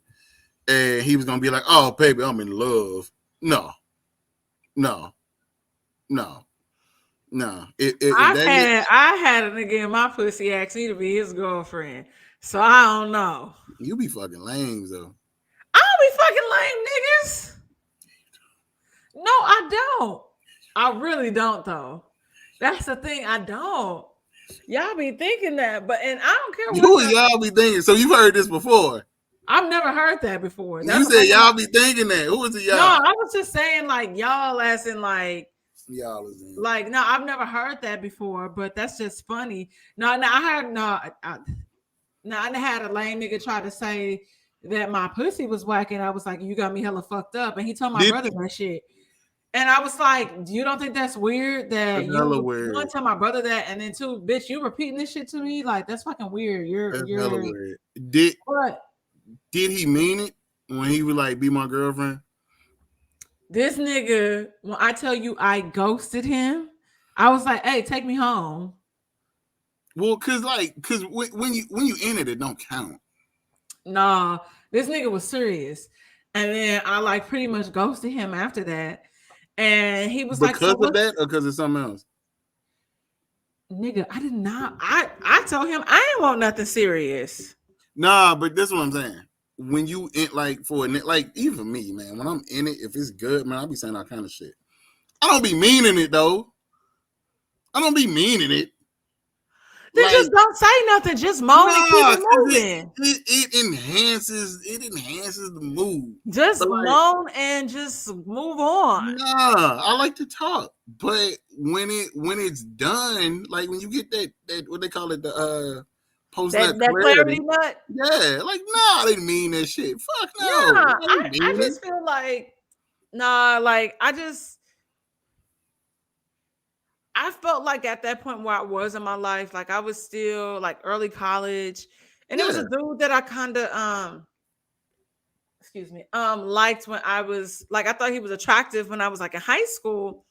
and he was gonna be like, oh baby, I'm in love. No, no, no. No, if that nigga,
I had a nigga in my pussy ask me to be his girlfriend. So I don't know.
you be fucking lame though.
I don't be fucking lame niggas. No, I don't. I really don't though. That's the thing. I don't. Y'all be thinking that, but and I don't care what
Who is
y'all.
y'all be thinking? So you've heard this before.
I've never heard that before.
You
That's
said
why
y'all be thinking that. Who is it
no,
y'all?
I was just saying like y'all as in
Y'all is in.
like no, I've never heard that before, but that's just funny. No, I heard no, I had a lame nigga try to say that my pussy was whack, and I was like, "You got me hella fucked up," and he told my
Did
brother that shit, and I was like, "You don't think that's weird that
that's
you
hella
one
weird.
tell my brother that, and then two, bitch, you repeating this shit to me? Like that's fucking weird.
That's hella
You're
weird. Did
what?
did he mean it when he would like be my girlfriend?
This nigga, when I tell you I ghosted him, I was like, hey, take me home.
Well, cause when you in it don't count.
Nah, this nigga was serious. And then I like pretty much ghosted him after that. And he was like,
Because
so
of
what?
that or because of something else?
Nigga, I did not. I told him I ain't want nothing serious.
Nah, but that's what I'm saying. When you in like for like even me, man, when I'm in it, if it's good, man, I'll be saying all kind of shit. I don't be meaning it though. I don't be meaning it.
Then
Like
just don't say nothing. Just moan and keep
nah,
it
cause
moving.
it enhances the mood.
Just
But like
moan and just move on.
nah, I like to talk, but when it's done, like when you get that what they call it, the post nut
That clarity
clarity,
nut.
yeah, like nah, I didn't mean that shit. Fuck no,
Yeah,
I didn't
I
mean it.
just feel like nah, like I felt like at that point where I was in my life, like I was still like early college, and it was a
Yeah,
dude that I kind of excuse me liked when I was like I thought he was attractive when I was like in high school,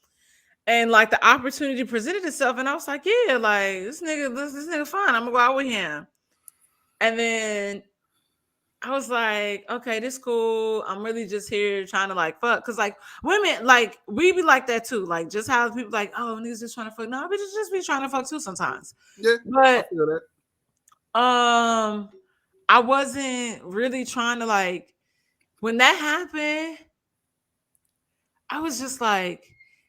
and like the opportunity presented itself, and I was like, yeah, like this nigga fine, I'm gonna go out with him, and then I was like, okay, this cool. I'm really just here trying to like fuck. Cause like women, like we be like that too. Like just how people like, oh, niggas just trying to fuck. No, bitches just be trying to fuck too sometimes.
yeah, I
But
feel that.
um I wasn't really trying to like when that happened, I was just like,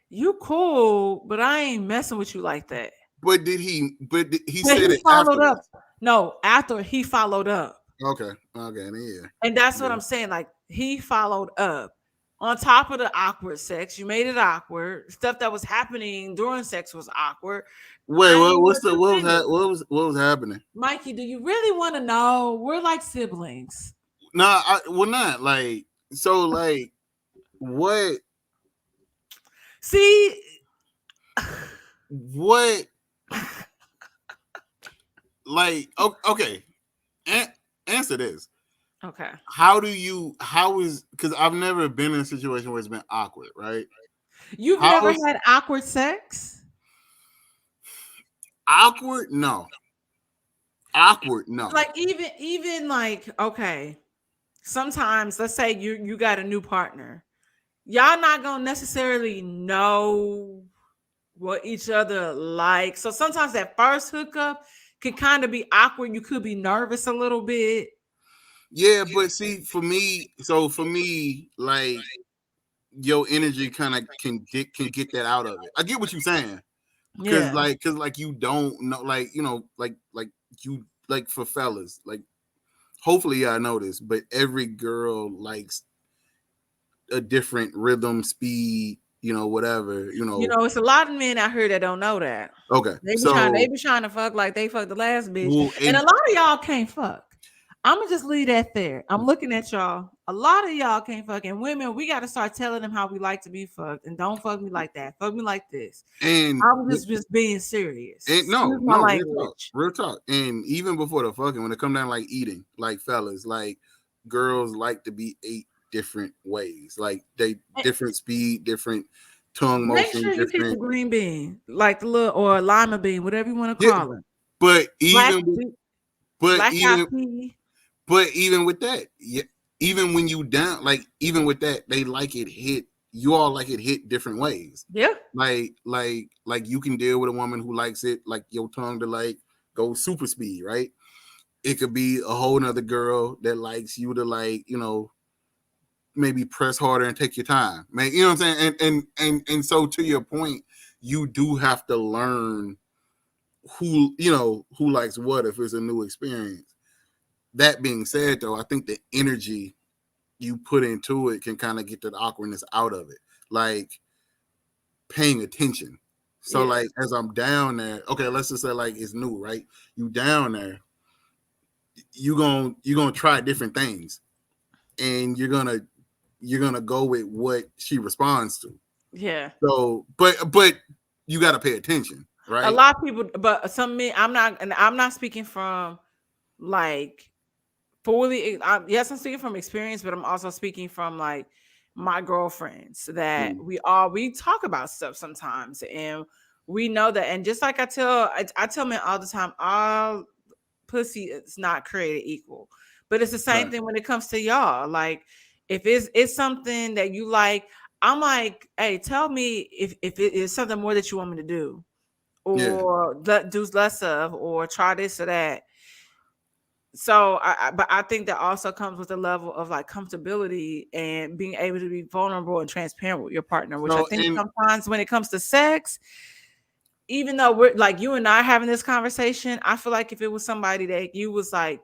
you cool, but I ain't messing with you like that.
But did he? But he
But
said
he
it
followed up.
afterwards.
No, after he followed up.
Okay, okay, then yeah,
And that's what
yeah.
I'm saying. Like he followed up on top of the awkward sex. You made it awkward. Stuff that was happening during sex was awkward.
Wait,
I ain't want
what's the
to continue.
what was happening?
Mikey, do you really want to know? We're like siblings.
Nah, well, not like so. Like what?
See,
What? Like okay, answer this.
okay.
How do you? How is? Because I've never been in a situation where it's been awkward, right?
You've never
How's
had awkward sex?
awkward? No, awkward. No.
Like even like okay. Sometimes let's say you got a new partner. Y'all not gonna necessarily know what each other like. So sometimes that first hookup can kind of be awkward. You could be nervous a little bit.
Yeah, but see, for me, like your energy kind of can get that out of it. I get what you're saying,
Yeah.
cause like you don't know, like you know, like you like for fellas, like hopefully I know this, but every girl likes a different rhythm, speed, you know, whatever, you
You
know.
know, it's a lot of men out here that don't know that.
Okay,
They
so
be trying to fuck like they fucked the last bitch.
well,
And a
and
lot of y'all can't fuck. I'ma just leave that there. I'm looking at y'all. A lot of y'all can't fuck. And women, we gotta start telling them how we like to be fucked. And don't fuck me like that. Fuck me like this.
and
I'm just being serious.
and
Excuse
no,
my
no,
language.
real talk. And even before the fucking, when it come down like eating, like fellas, like girls like to be ate different ways, like they different speed, different tongue
Make
motion,
sure you pick the
different.
green bean, like the little or lima bean, whatever you want to
Yeah,
call it.
but
Black
but
black eyed
even
pea.
but even with that, yeah, even when you down, like even with that, they like it hit. You all like it hit different ways.
Yeah.
Like you can deal with a woman who likes it like your tongue to like go super speed, right? It could be a whole nother girl that likes you to like, you know, maybe press harder and take your time. Man, you know what I'm saying? And so to your point, you do have to learn who, you know, who likes what if it's a new experience. That being said though, I think the energy you put into it can kind of get that awkwardness out of it. Like paying attention. So
Yeah.
like as I'm down there, okay, let's just say like it's new, right? You down there, you gonna try different things, and you're gonna go with what she responds to.
Yeah.
So, but you got to pay attention,
A
right?
lot of people, but some men, I'm not speaking from like fully. Yes, I'm speaking from experience, but I'm also speaking from like my girlfriends that
Mm.
we talk about stuff sometimes, and We know that. And just like I tell men all the time, all pussy is not created equal. But it's the same
Right.
thing when it comes to y'all. Like if it's something that you like, I'm like, hey, tell me if it is something more that you want me to do,
Yeah.
or do less of, or try this or that. So but I think that also comes with a level of like comfortability and being able to be vulnerable and transparent with your partner, which I
So
think
and
sometimes when it comes to sex, even though we're like you and I having this conversation, I feel like if it was somebody that you was like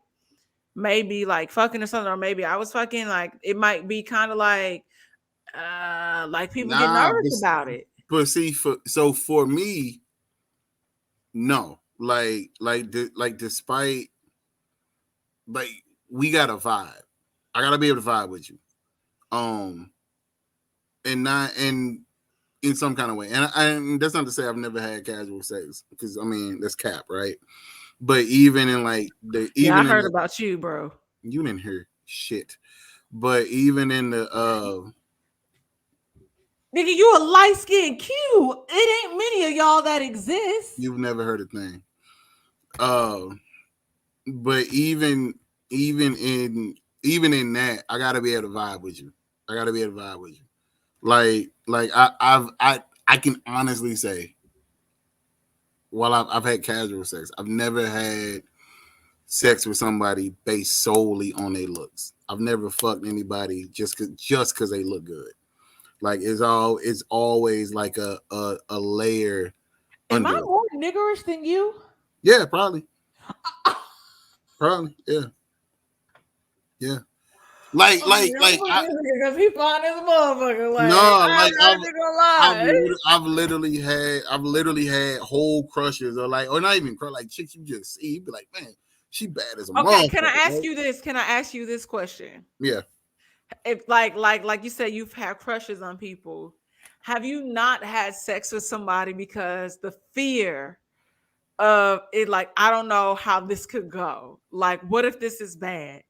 maybe like fucking or something, or maybe I was fucking, like it might be kind of like people get
nah,
nervous about it.
but see, for me, no, like despite like we got a vibe. I gotta be able to vibe with you. Um, and not and in some kind of way. And that's not to say I've never had casual sex, because I mean that's cap, right? But even in like
Yeah, I heard about you, bro.
you didn't hear shit. But even in the
Nigga, you a light skinned cute. It ain't many of y'all that exist.
you've never heard a thing. Uh, but even in that, I gotta be able to vibe with you. I gotta be able to vibe with you. Like I can honestly say, while I've had casual sex, I've never had sex with somebody based solely on their looks. I've never fucked anybody just cause they look good. Like it's always like a layer
Am I
under it.
more niggerish than you?
Yeah, probably, yeah. Like I
Because he fine as a motherfucker. Like,
no,
I'm
like
not even gonna lie.
I've literally had whole crushes, or not even crush, like chicks you just see, you be like, man, she bad as a
Okay, can I
motherfucker,
ask
right?
you this? Can I ask you this question?
Yeah.
If like you said, you've had crushes on people. Have you not had sex with somebody because the fear of it, like, I don't know how this could go. Like, what if this is bad?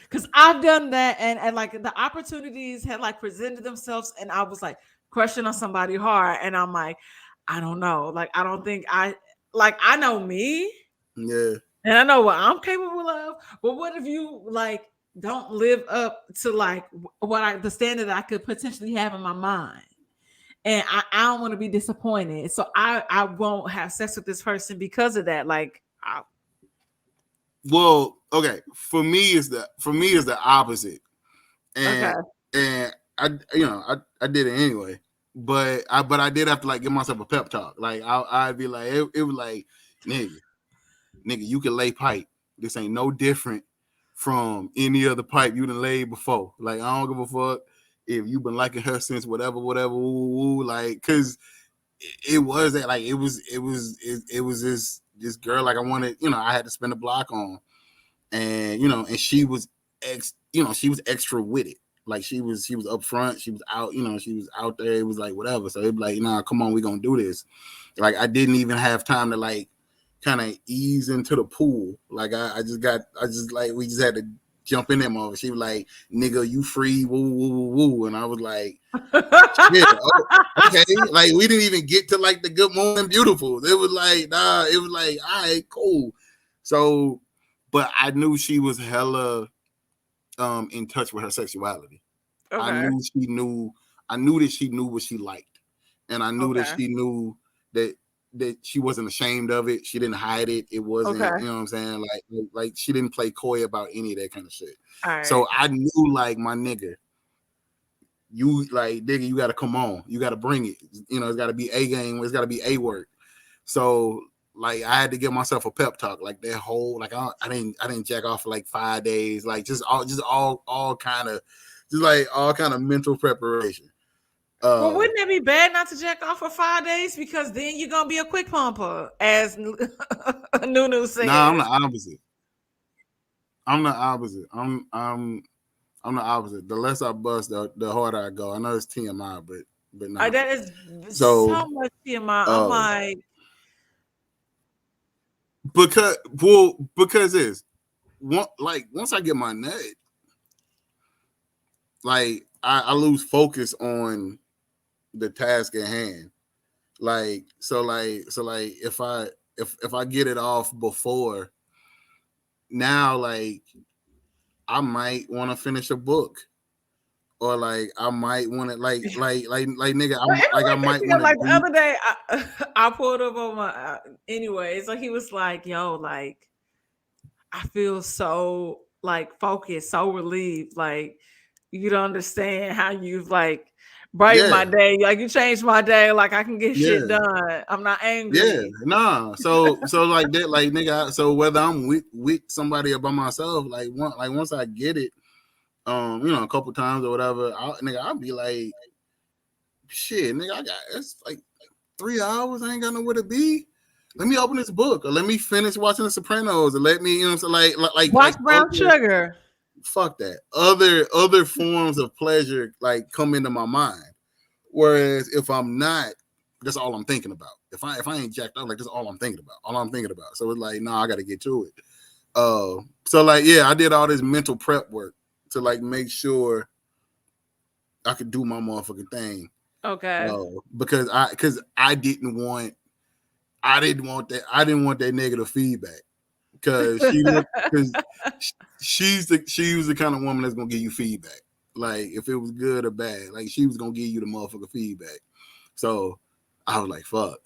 Because I've done that, and like the opportunities had like presented themselves, and I was like crushing on somebody hard, and I'm like, I don't know. Like, I don't think I know me.
Yeah.
And I know what I'm capable of. But what if you like don't live up to like the standard that I could potentially have in my mind? And I don't want to be disappointed. So I won't have sex with this person because of that. Like
Well, okay. For me is the opposite.
okay.
And I I did it anyway. But I did have to like give myself a pep talk. Like I'd be like it was like, nigga, you can lay pipe. This ain't no different from any other pipe you done laid before. Like I don't give a fuck if you've been liking her since whatever, like, cause it was that, like, it was this girl, like, I wanted, I had to spend a block on, and and she was she was extra with it. Like she was up front, she was out, she was out there. It was like whatever. So it'd be like, nah, come on, we gonna do this. Like I didn't even have time to like kind of ease into the pool. Like I just like we just had to jump in there, mother. She was like, nigga, you free, woo woo woo woo, and I was like, yeah, okay. Like we didn't even get to like the good morning beautiful. It was like, nah, it was like, all right, cool. So, but I knew she was hella in touch with her sexuality. I
Okay.
knew she knew I knew that she knew what she liked. And I knew that
Okay.
she knew that she wasn't ashamed of it. She didn't hide it. It wasn't,
Okay.
you know what I'm saying? Like she didn't play coy about any of that kind of shit.
All right.
So I knew, like, my nigga, you like, nigga, you gotta come on. You gotta bring it. It's gotta be A game, it's gotta be A work. So like I had to give myself a pep talk, like that whole, like I didn't jack off for like 5 days, like just all kind of, just like all kind of mental preparation.
Well, wouldn't it be bad not to jack off for 5 days? Because then you're gonna be a quick pumper, as Nunu
Nah, I'm the
says.
opposite. I'm the opposite. The less I bust, the harder I go. I know it's TMI, but nah.
That is
So
so much TMI. I'm like,
because this like once I get my nut, like I lose focus on the task at hand. Like if I get it off before now, like I might want to finish a book, or like I might want to like nigga, I might want to
Like the
do.
other day, I pulled up on my anyway. So he was like, "Yo, like I feel so like focused, so relieved. Like you don't understand how you've like brightened
Yeah,
my day. Like you changed my day. Like I can get shit
yeah,
done. I'm not
yeah.
angry."
Nah. So like that, like nigga. So whether I'm with somebody or by myself, once I get it, a couple times or whatever, I'll be like, shit, nigga, I got it's like 3 hours. I ain't got nowhere to be. Let me open this book, or let me finish watching The Sopranos, or let me, so
Watch
like
Brown
other,
Sugar.
fuck that. Other forms of pleasure like come into my mind. Whereas if I'm not, that's all I'm thinking about. If I ain't jacked up, like that's all I'm thinking about. All I'm thinking about. So it's like, I got to get to it. So like, yeah, I did all this mental prep work to like make sure I could do my motherfucking thing.
Okay.
Because I didn't want that negative feedback, because she was the kind of woman that's gonna give you feedback. Like if it was good or bad, like she was gonna give you the motherfucker feedback. So I was like, fuck.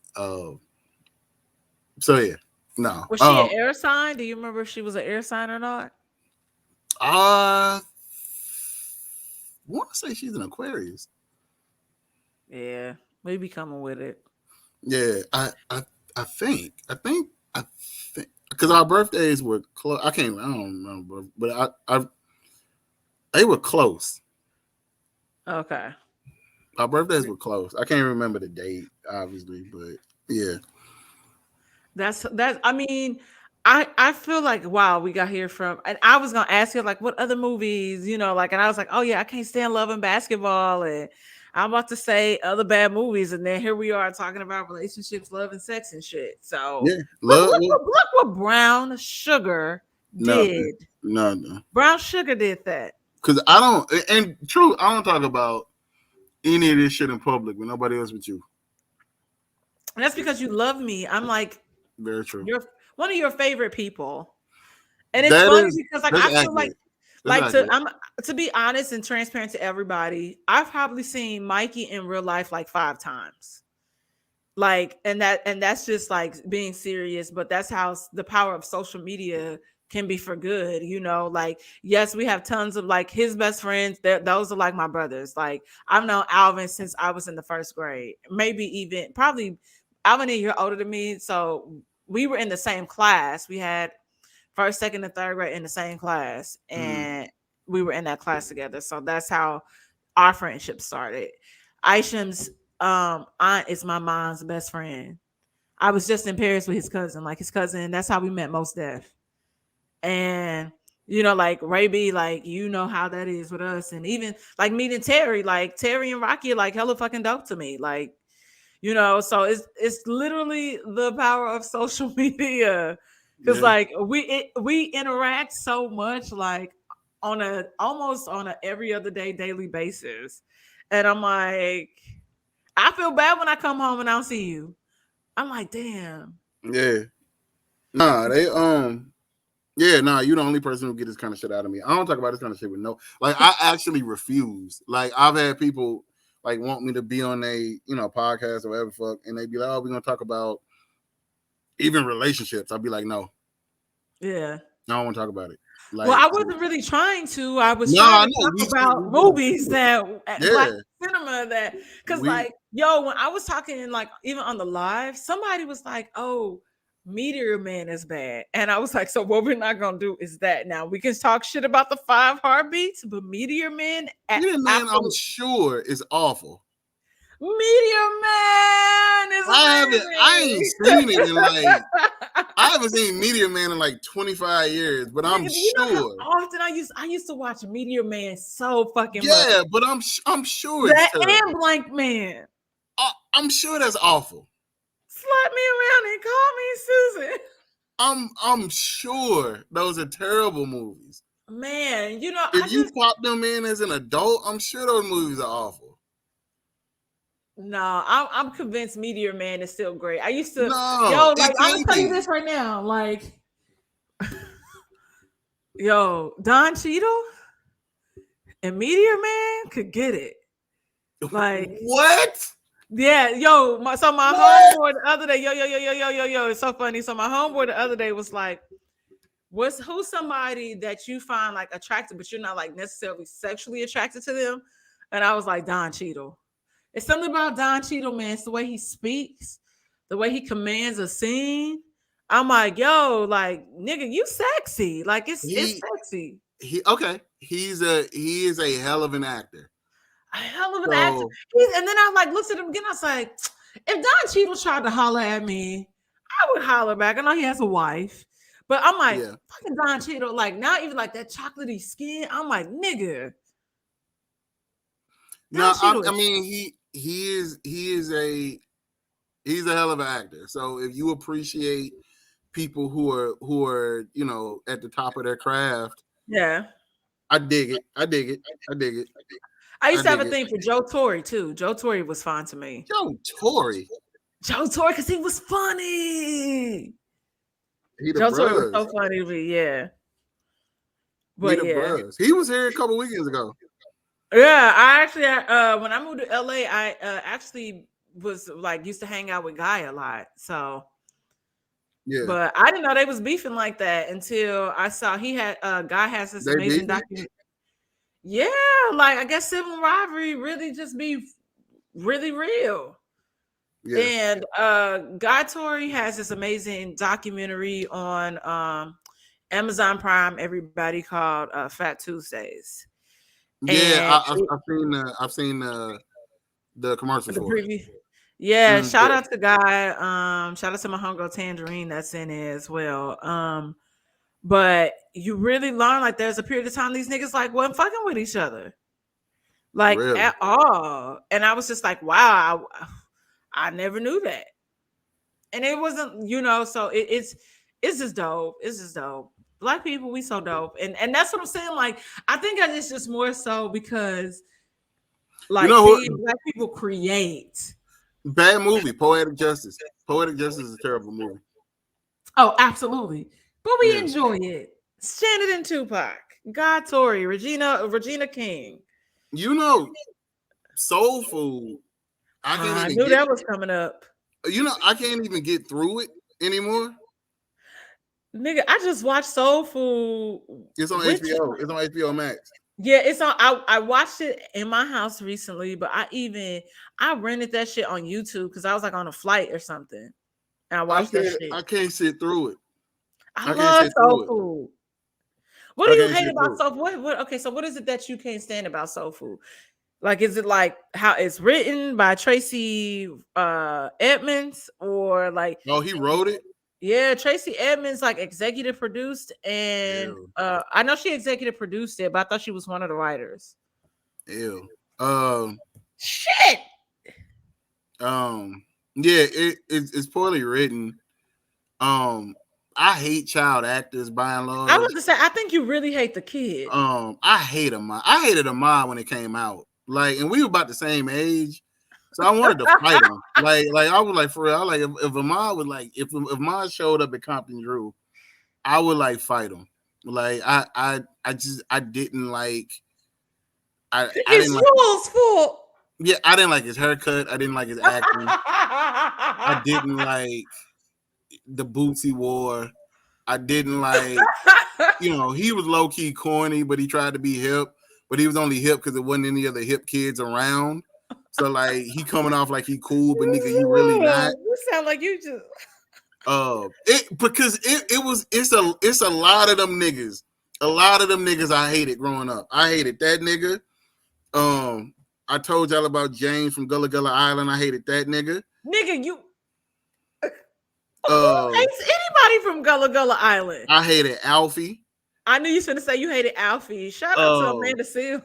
So yeah, no.
Was she an air sign? Do you remember if she was an air sign or not?
I want to say she's an Aquarius.
Yeah, we be coming with it.
Yeah, I think because our birthdays were close. I don't remember, but they were close.
Okay.
Our birthdays were close. I can't remember the date, obviously, but yeah.
That's I mean, I feel like wow, we got here from and I was gonna ask you like what other movies, like and I was like, oh yeah, I can't stand Love and Basketball and I'm about to say other bad movies, and then here we are talking about relationships, love, and sex and shit. So
Yeah, love
look what Brown Sugar
nothing,
did.
nothing.
Brown Sugar did that.
Because I don't, and true, I don't talk about any of this shit in public with nobody else but you.
And that's because you love me. I'm like
Very true.
you're one of your favorite people. And it's
That
funny
is
because like
that's
I feel
accurate. That's
like
accurate.
to be honest and transparent to everybody, I've probably seen Mikey in real life like 5 times. Like and that's just like being serious, but that's how the power of social media can be for good, like yes, we have tons of like his best friends, those are like my brothers. Like I've known Alvin since I was in the first grade, maybe even probably Alvin a year older than me, so we were in the same class. We had first, second, and third grade in the same class, and we were in that class together. So that's how our friendship started. Aisham's aunt is my mom's best friend. I was just in Paris with his cousin, like his cousin. That's how we met Most Def. And like Ray B, like how that is with us, and even like meeting Terry, like Terry and Rocky, are like hella fucking dope to me, like So it's literally the power of social media. Because like we interact so much, like almost on a every other day daily basis, and I'm like, I feel bad when I come home and I don't see you. I'm like, damn.
Yeah. Nah, you the only person who get this kind of shit out of me. I don't talk about this kind of shit with no. Like I actually refuse. Like I've had people like want me to be on a podcast or whatever fuck, and they be like, oh, we're gonna talk about even relationships. I'd be like, no.
Yeah.
I don't want to talk about it.
Well,
Like,
I wasn't really trying to. I was
no,
trying
I
to
know.
talk about movies that black cinema because
we,
like, yo, when I was talking like even on the live, somebody was like, oh, Meteor Man is bad. And I was like, so what we're not gonna do is that. Now we can talk shit about the 5 heartbeats, but Meteor Man
I'm sure is awful.
Meteor Man is amazing.
I ain't seen it in like I haven't seen Meteor Man in like 25 years, but I'm sure.
Often I used to watch Meteor Man so fucking much.
Yeah, but I'm sure
that and Blank Man.
I'm sure that's awful.
Slap me around and call me Susan.
I'm sure those are terrible movies.
Man,
if you pop them in as an adult, I'm sure those movies are awful.
No, I'm convinced Meteor Man is still great. I used to,
No,
yo, like
it
I'm gonna
can't
tell you
be.
this right now, like, yo, Don Cheadle and Meteor Man could get it. Like,
What?
yeah, yo, so my
What?
homeboy the other day, yo, it's so funny. So my homeboy the other day was like, who's somebody that you find like attractive, but you're not like necessarily sexually attracted to them? And I was like, Don Cheadle. It's something about Don Cheadle, man. It's the way he speaks, the way he commands a scene. I'm like, yo, like, nigga, you sexy. Like, it's
He
sexy.
okay. He is a hell of an actor.
A hell of an actor.
So
And then I like looked at him again. I was like, if Don Cheadle tried to holler at me, I would holler back. I know he has a wife, but I'm like,
yeah.
fucking Don Cheadle, like not even like that chocolatey skin. I'm like, nigga, Don
No,
Cheadle
I
is
mean he's a hell of an actor. So if you appreciate people who are at the top of their craft,
yeah.
I dig it. I dig it. I dig it.
I
I
used to have
dig
a
it.
thing for Joe Torre too. Joe Torre was fun to me.
Yo, Tory,
Joe Torre, because he was funny.
he the
Joe Torre was
bruh.
so funny to me, yeah.
He
But
the
yeah.
bruh. He was here a couple weekends ago.
Yeah, I actually when I moved to LA, I actually was like used to hang out with Guy a lot. So
Yeah,
but I didn't know they was beefing like that until I saw he had Guy has this
they
amazing
beat me.
document. Yeah, like I guess civil rivalry really just be really real.
Yeah,
And Guy Torrey has this amazing documentary on Amazon Prime, everybody, called Fat Tuesdays.
yeah.
And
I've seen the commercials
the
for it.
preview. Yeah, shout
Yeah,
out to Guy. Shout out to my homegirl Tangerine that's in it as well. But you really learn like there's a period of time these niggas like wasn't fucking with each other. Like
really.
at all. And I was just like, wow, I never knew that. And it wasn't, so it's just dope. It's just dope. Black people, we so dope. And that's what I'm saying. Like, I think it's just more so because
You
like
know what?
seeing black people create.
Bad movie, Poetic Justice. Poetic Justice is a terrible movie.
Oh, absolutely. But we
Yeah.
enjoy it. Shannon and Tupac, God Tori, Regina King.
You know, Soul Food. I can't
I
even
knew
get.
that was coming up.
I can't even get through it anymore.
Nigga, I just watched Soul Food.
It's on HBO. It's on HBO Max.
Yeah, it's on. I watched it in my house recently, but I rented that shit on YouTube because I was like on a flight or something. And I watched that shit.
I can't sit through it.
I
can't
love
sit
Soul
through it.
Food. What
I
do you
can't
hate
sit
about
through it.
Soul Food? Okay, so what is it that you can't stand about Soul Food? Like, is it like how it's written by Tracy Edmonds, or like,
Oh, he wrote it?
yeah, Tracy Edmonds like executive produced, and
Ew.
I know she executive produced it, but I thought she was one of the writers.
Ew.
Shit.
Yeah, it's poorly written. I hate child actors by and large.
I was to say, I think you really hate the kid.
I hate Ahmad. I hated Ahmad when it came out. Like, and we were about the same age. So I wanted to fight him. Like I was like, for real, I like if Ahmad was like, if Ahmad showed up at Compton Drew, I would like fight him. Like I didn't like I
It's
didn't like
Jules' fault.
yeah, I didn't like his haircut. I didn't like his acting. I didn't like the boots he wore. I didn't like, he was low key corny, but he tried to be hip. But he was only hip because there wasn't any other hip kids around. So like he coming off like he cool, but nigga, you really not.
You sound like you just.
It's a lot of them niggas. A lot of them niggas I hated growing up. I hated that nigga. I told y'all about James from Gullah Gullah Island. I hated that nigga.
Nigga, you. Who hates anybody from Gullah Gullah Island?
I hated Alfie.
I knew you was going to say you hated Alfie. Shout out to Amanda Seal.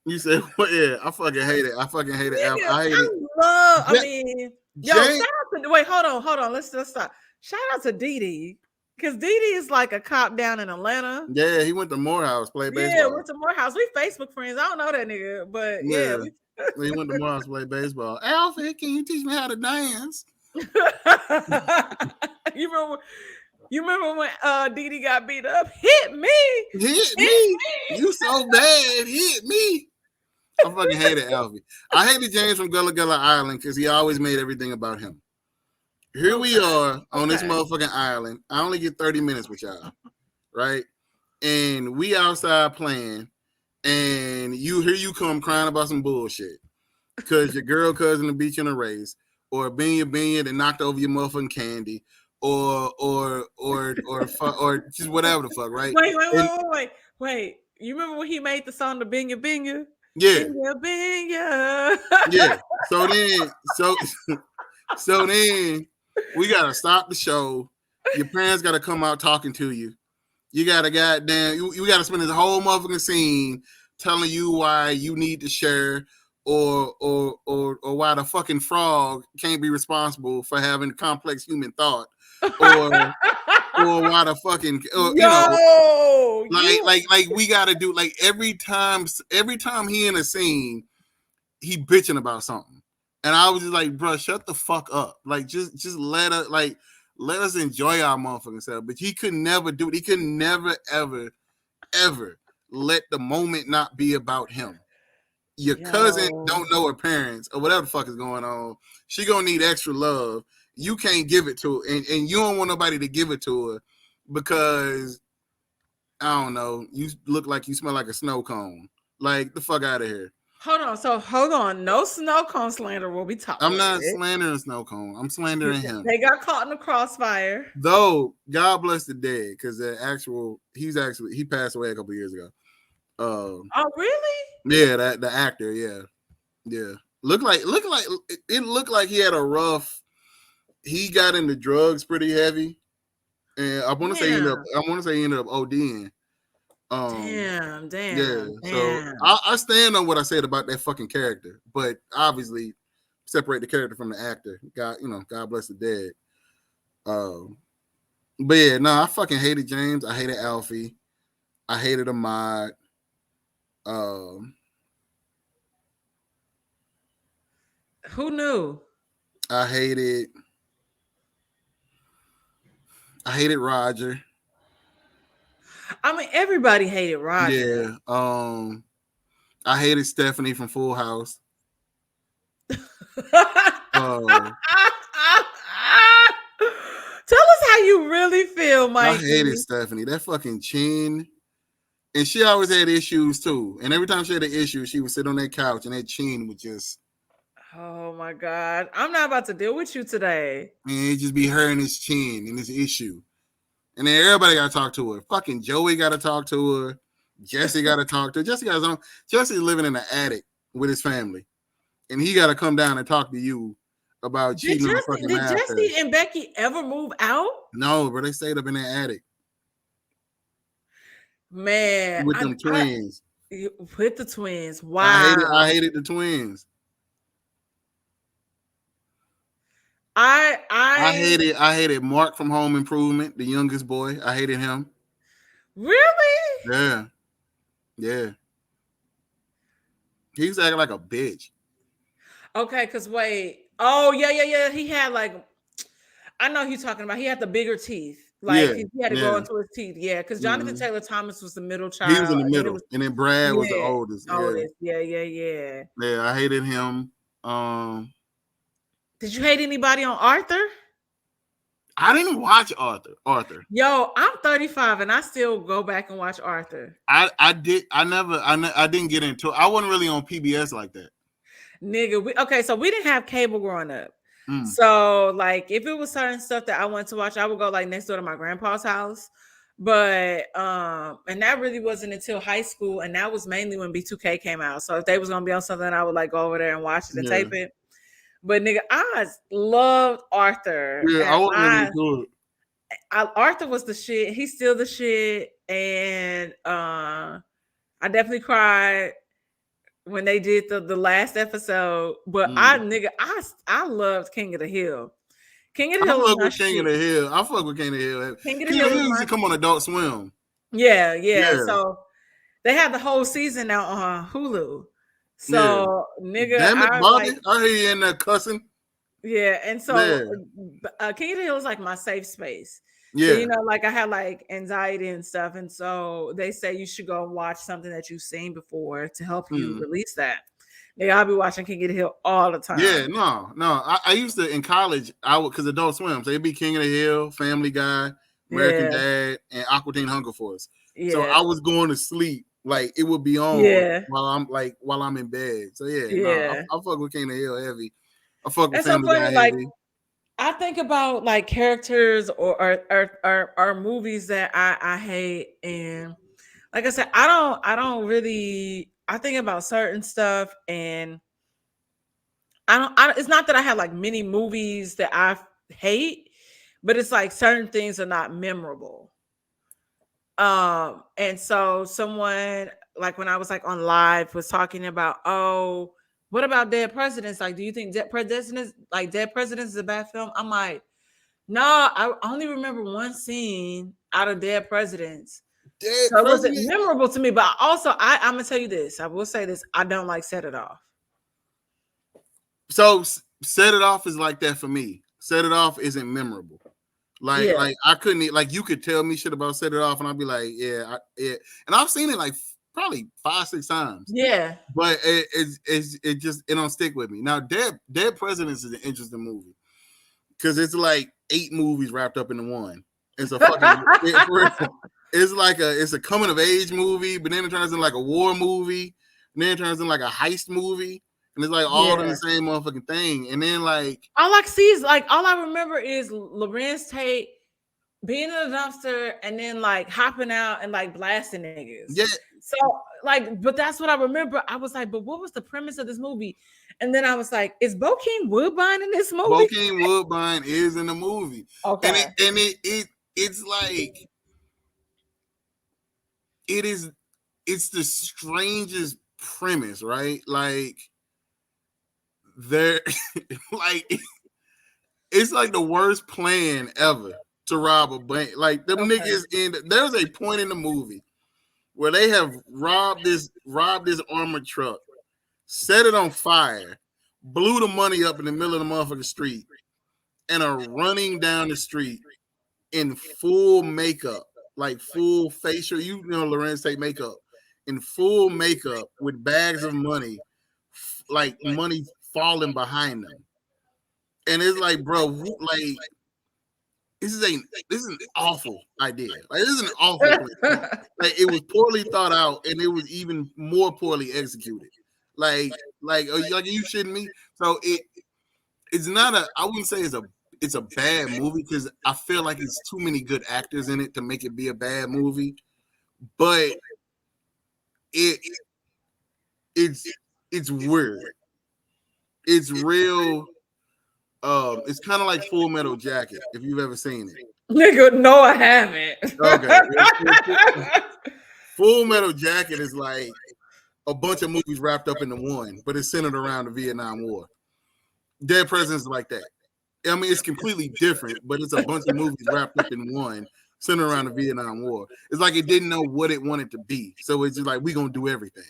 You said, well, yeah, I fucking hate it. I fucking hate it.
Nigga,
I hate it.
I mean, yo, shout out to, wait, hold on. Let's stop. Shout out to Dee Dee. Because Dee is like a cop down in Atlanta.
Yeah, he went to Morehouse, played
Yeah,
baseball.
went to Morehouse. We Facebook friends. I don't know that nigga, but yeah.
Yeah, he went to Morehouse, played baseball. Alfie, can you teach me how to dance?
you remember? You remember when Dee got beat up? Hit me!
Hit me! You so bad, hit me! I fucking hated Alfie. I hated James from Gullah Gullah Island because he always made everything about him. Here we are on this motherfucking island. I only get 30 minutes with y'all, right? And we outside playing, and here you come crying about some bullshit because your girl cousin beat you in a race, or Binya that knocked over your motherfucking candy, or just whatever the fuck, right?
Wait. You remember when he made the song "The Binya Binya"?
Yeah,
Binya Binya.
yeah. So then we gotta stop the show. Your parents gotta come out talking to you. You gotta you gotta spend this whole motherfucking scene telling you why you need to share, or why the fucking frog can't be responsible for having complex human thought, or why the fucking like we gotta do, like every time he in a scene, he bitching about something, and I was just like, bro, shut the fuck up, like just let us enjoy our motherfucking self. But he could never do it. He could never ever let the moment not be about him. Your cousin don't know her parents or whatever the fuck is going on. She gonna need extra love. You can't give it to her, and you don't want nobody to give it to her because I don't know, you look like you smell like a snow cone. Like, the fuck out of here.
Hold on. No snow cone slander will be talking.
I'm not slandering snow cone. I'm slandering him.
They got caught in the crossfire.
Though, God bless the dead, because he passed away a couple years ago.
Oh, really?
Yeah, the actor, yeah. It looked like he had a rough. He got into drugs pretty heavy, and I want to say he ended up ODing.
Damn.
Yeah. So I stand on what I said about that fucking character, but obviously separate the character from the actor. God bless the dead. But yeah, no, I fucking hated James. I hated Alfie. I hated Ahmad.
Who knew?
I hated Roger.
I mean, everybody hated Roger.
Yeah. I hated Stephanie from Full House.
Tell us how you really feel, Mike.
I hated Stephanie. That fucking chin. And she always had issues too. And every time she had an issue, she would sit on that couch and that chin would just.
Oh my God. I'm not about to deal with you today.
And it'd just be her and his chin and his issue. And then everybody got to talk to her. Fucking Joey got to talk to her. Jesse got to talk to her. Jesse's living in the attic with his family. And he got to come down and talk to you about cheating on the fucking math test.
Did Jesse and Becky ever move out?
No, but they stayed up in that attic.
Man.
With them twins.
With the twins. Wow.
I hated the twins. I hated Mark from Home Improvement, the youngest boy. I hated him.
Really?
Yeah. He was acting like a bitch.
Okay, because wait. Oh, yeah. He had I know who you're talking about. He had the bigger teeth. He had to go into his teeth. Yeah, because Jonathan Taylor Thomas was the middle child.
He was in the middle. And then Brad was the oldest.
Yeah.
Yeah, I hated him.
Did you hate anybody on Arthur?
I didn't watch Arthur.
Yo, I'm 35 and I still go back and watch Arthur.
I didn't get into it. I wasn't really on PBS like that.
Nigga, so we didn't have cable growing up. So if it was certain stuff that I wanted to watch, I would go next door to my grandpa's house. But and that really wasn't until high school, and that was mainly when B2K came out. So if they was gonna be on something, I would go over there and watch it and tape it. But nigga, I loved Arthur.
Yeah, I wasn't into it.
Arthur was the shit. He's still the shit. And I definitely cried when they did the last episode. But I loved King of the Hill. King of
I
the Hill was
fuck
my
with King of
shit.
the Hill. I fuck with King of the Hill.
King of the
King of
Hill
the
was
Hill used
my
to come on Adult Swim.
yeah.
Yeah,
So they had the whole season now on Hulu.
yeah.
So nigga,
Damn it,
I
Bobby!
like
I hear you in there cussing.
yeah, and so
Yeah,
King of the Hill is like my safe space. So
yeah.
like I had like anxiety and stuff, and so they say you should go and watch something that you've seen before to help you
Hmm.
release that. Nigga, I'll be watching King of the Hill all the
Yeah,
time.
no. I used to in college. I would because Adult Swim. So it'd be King of the Hill, Family Guy, American
Yeah,
Dad, and Aqua Teen Hunger Force. So
yeah,
I was going to sleep like it would be on
yeah,
while I'm in bed. So yeah, no,
yeah.
I fuck with King of the Hill heavy. I fuck with
That's so
Family
funny.
Guy
Like
heavy.
I think about like characters or movies that I hate, and like I said, I don't really I think about certain stuff, and it's not that I have like many movies that I hate, but it's like certain things are not memorable. And so someone like when I was like on live was talking about, oh, what about Dead Presidents? Like, do you think Dead Presidents is a bad film? I'm like, no, I only remember one scene out of Dead Presidents.
Dead
So it wasn't
President.
memorable to me. But also I'm gonna tell you this. I will say this. I don't like Set It Off.
So Set It Off is like that for me. Set It Off isn't memorable. Like
Yeah.
like I couldn't like you could tell me shit about Set It Off and I'd be like, yeah, and I've seen it like probably 5-6 times.
Yeah.
But it don't stick with me. Now, Dead Presidents is an interesting movie because it's like 8 movies wrapped up into one. It's a fucking it's a coming of age movie, but then it turns into like a war movie, and then it turns into like a heist movie, and it's like all in
Yeah.
the same motherfucking thing. And then like
All I see is like all I remember is Lorenz Tate being in a dumpster and then like hopping out and like blasting niggas.
yeah,
So like, but that's what I remember. I was like, but what was the premise of this movie? And then I was like, is Bokeem Woodbine in this movie?
Bokeem Woodbine is in the movie, and
Okay.
it's like it's the strangest premise, right? Like there, like it's like the worst plan ever to rob a bank. Like them niggas there's a point in the movie where they have robbed this armored truck, set it on fire, blew the money up in the middle of the motherfucking street, and are running down the street in full makeup, like full facial. You know, Lorenz Tate makeup in full makeup with bags of money, like money falling behind them. And it's like, bro, like this is an awful idea. Like this is an awful plan. Like it was poorly thought out, and it was even more poorly executed. Like are you shitting me? So it's not I wouldn't say it's a bad movie because I feel like it's too many good actors in it to make it be a bad movie. But it's weird. It's real. It's kind of like Full Metal Jacket if you've ever seen it.
Nigga, no, I haven't.
Okay. Full Metal Jacket is like a bunch of movies wrapped up into one, but it's centered around the Vietnam War. Dead Presidents is like that. I mean, it's completely different, but it's a bunch of movies wrapped up in one, centered around the Vietnam War. It's like it didn't know what it wanted to be, so it's just like we gonna do everything.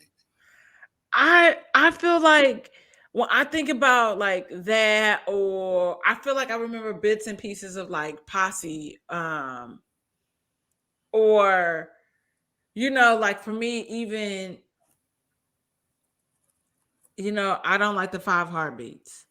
I feel like when I think about like that, or I feel like I remember bits and pieces of like Posse, or like for me, even I don't like the Five Heartbeats,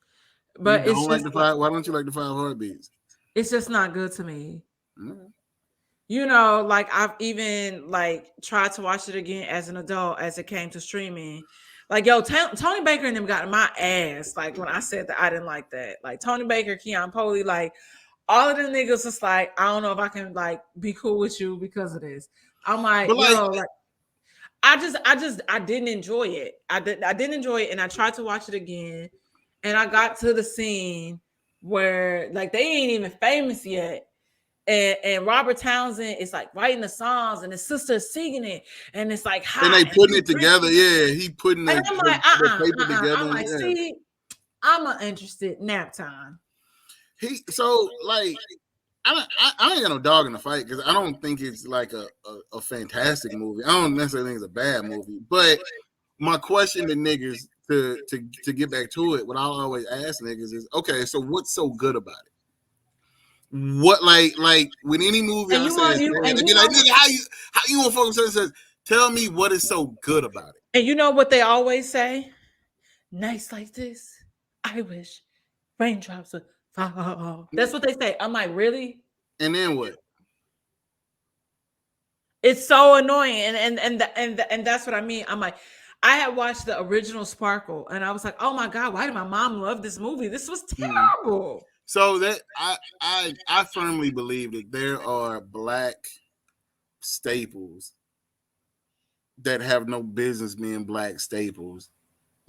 You
but it's
don't like
just
the five? Why don't you like the Five Heartbeats?
it's just not good to me.
Mm.
Like I've even like tried to watch it again as an adult as it came to streaming. Like, yo, Tony Baker and them got my ass. Like when I said that I didn't like that. Like Tony Baker, Keon Poley, like all of them niggas was like, I don't know if I can like be cool with you because of this. I'm like,
But
yo, like I didn't enjoy it. I didn't enjoy it, and I tried to watch it again, and I got to the scene where like they ain't even famous yet. And Robert Townsend is like writing the songs and his sister is singing it and it's like hot.
And they putting it together. Yeah, he putting
and I'm like,
the paper together.
I'm like,
yeah.
see, I'm uninterested. Nap time.
So like I ain't got no dog in the fight because I don't think it's like a fantastic movie. I don't necessarily think it's a bad movie. But my question to niggas to get back to it, what I always ask niggas is, okay, so what's so good about it? What like with any movie
And
I
you
say
want
it's
you
bad,
and
they
you
be like,
know
nigga, how you want focus on says, tell me what is so good about it.
and you know what they always say? Nights like this, I wish raindrops would fall. That's what they say. I'm like, really?
And then what?
It's so annoying, and that's what I mean. I'm like, I had watched the original Sparkle, and I was like, oh my god, why did my mom love this movie? This was
Mhm.
terrible.
So that I firmly believe that there are black staples that have no business being black staples,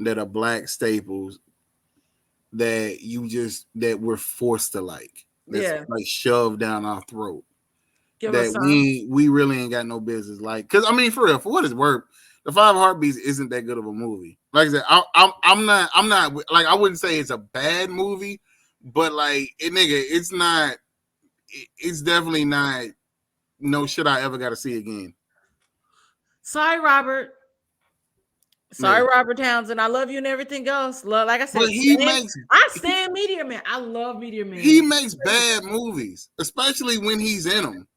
that are black staples that that we're forced to like. That's
Yeah,
like shoved down our throat.
give us
That
some.
we really ain't got no business like. Because I mean, for real, for what it's worth, the Five Heartbeats isn't that good of a movie. Like I said, I'm not like I wouldn't say it's a bad movie, but like nigga, it's not. It's definitely not. No shit I ever got to see again.
Sorry, Robert.
Yeah.
Sorry, Robert Townsend. I love you and everything else. Love, like I
But
said, stand. I stand Meteor Man. I love Meteor
he
Man.
makes bad movies, especially when he's in them.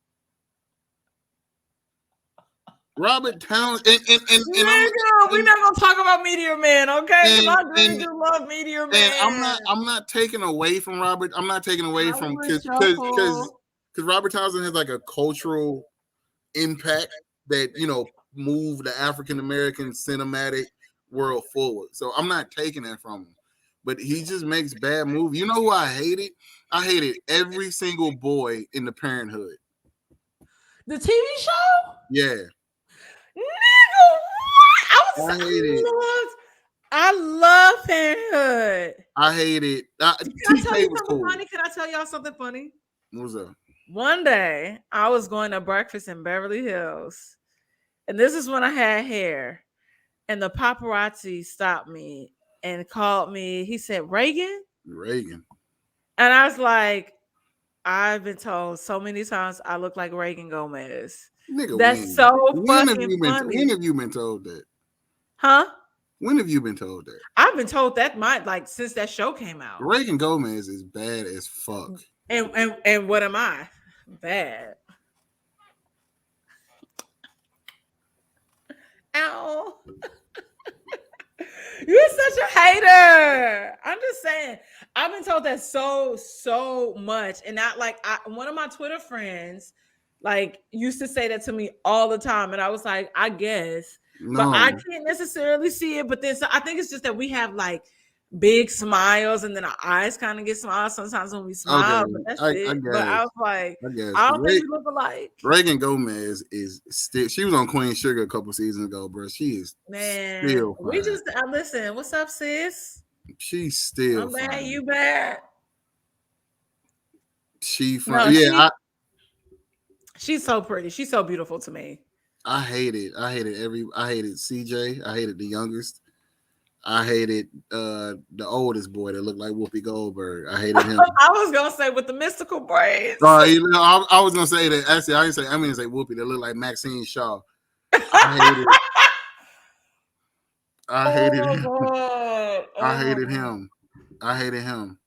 Robert Towns and I'm
Nigga, we're
and
not gonna talk about Meteor Man, okay? Because
and
I really
and
do love Meteor
and
Man.
I'm not taking away from Robert. I'm not taking away from
Hollywood Shuffle.
because Robert Townsend has like a cultural impact that moved the African American cinematic world forward. So I'm not taking that from him. But he just makes bad movies. You know who I hated? I hated every single boy in the Parenthood.
The TV show?
Yeah.
Nigga, what?
I hated
I love Parenthood.
I hated
Can I tell
TK
you
was
something
cool.
funny? Can I tell y'all something funny?
What was that?
One day I was going to breakfast in Beverly Hills, and this is when I had hair. And the paparazzi stopped me and called me. He said, Reagan?
Reagan.
And I was like, I've been told so many times I look like Reagan Gomez.
Nigga,
That's
when?
so fucking
When
funny.
have you been told that?
Huh?
When have you been told that?
I've been told that like since that show came out.
Reagan Gomez is bad as fuck.
And what am I? Bad. Ow. You're such a hater. I'm just saying. I've been told that so much, and not like one of my Twitter friends like used to say that to me all the time, and I was like, I guess, but
No.
I can't necessarily see it. But then so I think it's just that we have like big smiles, and then our eyes kind of get smiles sometimes when we smile.
Okay,
But that's
I
it. But I
guess.
was like,
I guess.
I don't think we look alike.
Reagan Gomez is still. She was on Queen Sugar a couple seasons ago, bro. She is
Man,
still
we
fine.
just listen. What's up, sis?
She's still
I'm bad.
fine.
You bad?
She
No,
fine. Yeah,
she's so pretty. She's so beautiful to me.
I hated CJ. I hated the youngest. I hated the oldest boy that looked like Whoopi Goldberg. I hated him.
I was gonna say with the mystical braids.
I was gonna say that. Actually, I didn't say. I mean, say Whoopi. That looked like Maxine Shaw. I hated. I hated
Oh
him.
god.
I
Oh
hated
god.
him. I hated him.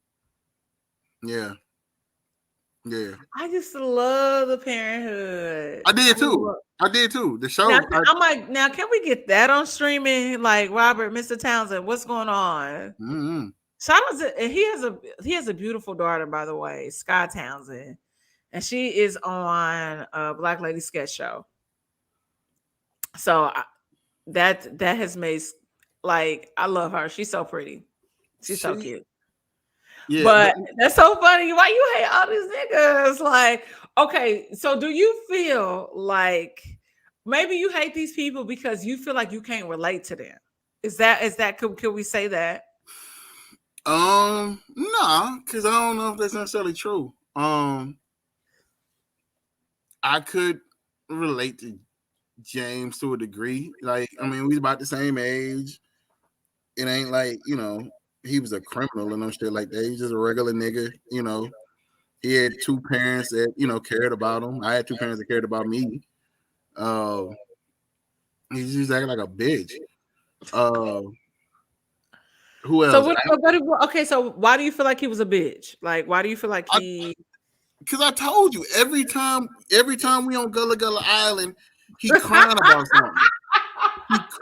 Yeah. Yeah.
I used to love the Parenthood.
I did too. I did too. The show.
Now, I'm like, now can we get that on streaming? Like Robert, Mr. Townsend, what's going on?
Mm-hmm.
Shout out to and he has a beautiful daughter, by the way, Sky Townsend, and she is on a Black Lady Sketch Show. So that has made like I love her. She's so pretty. She's so cute.
Yeah,
But that's so funny. Why you hate all these niggas? Like, okay, so do you feel like maybe you hate these people because you feel like you can't relate to them? Is that could we say that?
nah, because I don't know if that's necessarily true. I could relate to James to a degree. Like, I mean, we about the same age. It ain't like, he was a criminal and no shit like that. He's just a regular nigga, you know. He had two parents that, you know, cared about him. I had two parents that cared about me. Uh, he's just acting like a bitch. Uh, who else?
Okay, so why do you feel like he was a bitch? Like, why do you feel like he?
Because I told you every time we on Gullah Gullah Island, he crying about something.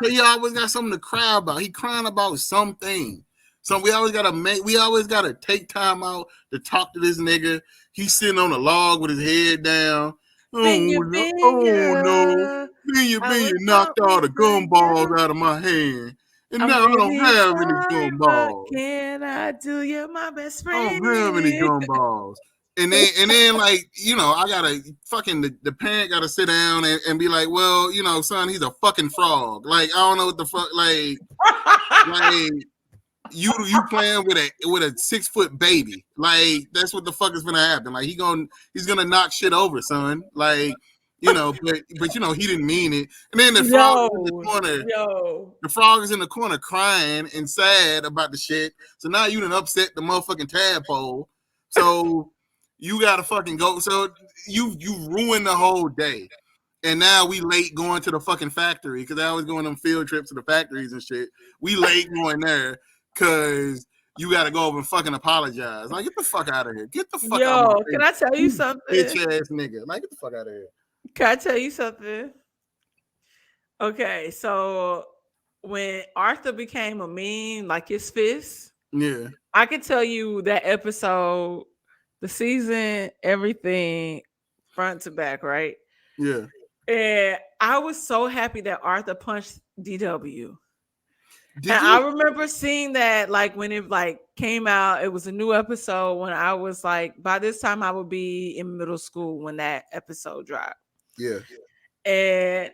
He always got something to cry about. He crying about something. So we always gotta take time out to talk to this nigga. He's sitting on a log with his head down. Oh no, Binya knocked all the gumballs out of my hand. And now I don't have any gumballs.
Can I do you my best friend?
I don't have any gumballs. And then like, you know, I gotta fucking the parent gotta sit down and be like, well, you know, son, he's a fucking frog. Like, I don't know what the fuck, like you playing with a 6 foot baby. Like, that's what the fuck is gonna happen. Like, he's gonna knock shit over, son. Like, you know, but you know, he didn't mean it. And then the frog is in the corner. The frog is in the corner crying and sad about the shit. So now you done upset the motherfucking tadpole. So you gotta fucking go. So you ruined the whole day. And now we late going to the fucking factory because I always go on them field trips to the factories and shit. We late going there because you got to go over and fucking apologize. Like, get the fuck out of here. Get the fuck out of here.
Can I tell you something?
Bitch ass nigga. Like, get the fuck out of here.
Can I tell you something? Okay, so when Arthur became a meme, like his fist,
yeah,
I can tell you that episode, the season, everything, front to back, right?
Yeah.
And I was so happy that Arthur punched DW. I remember seeing that, like, when it like came out, it was a new episode when I was like, by this time I would be in middle school when that episode dropped.
Yeah.
And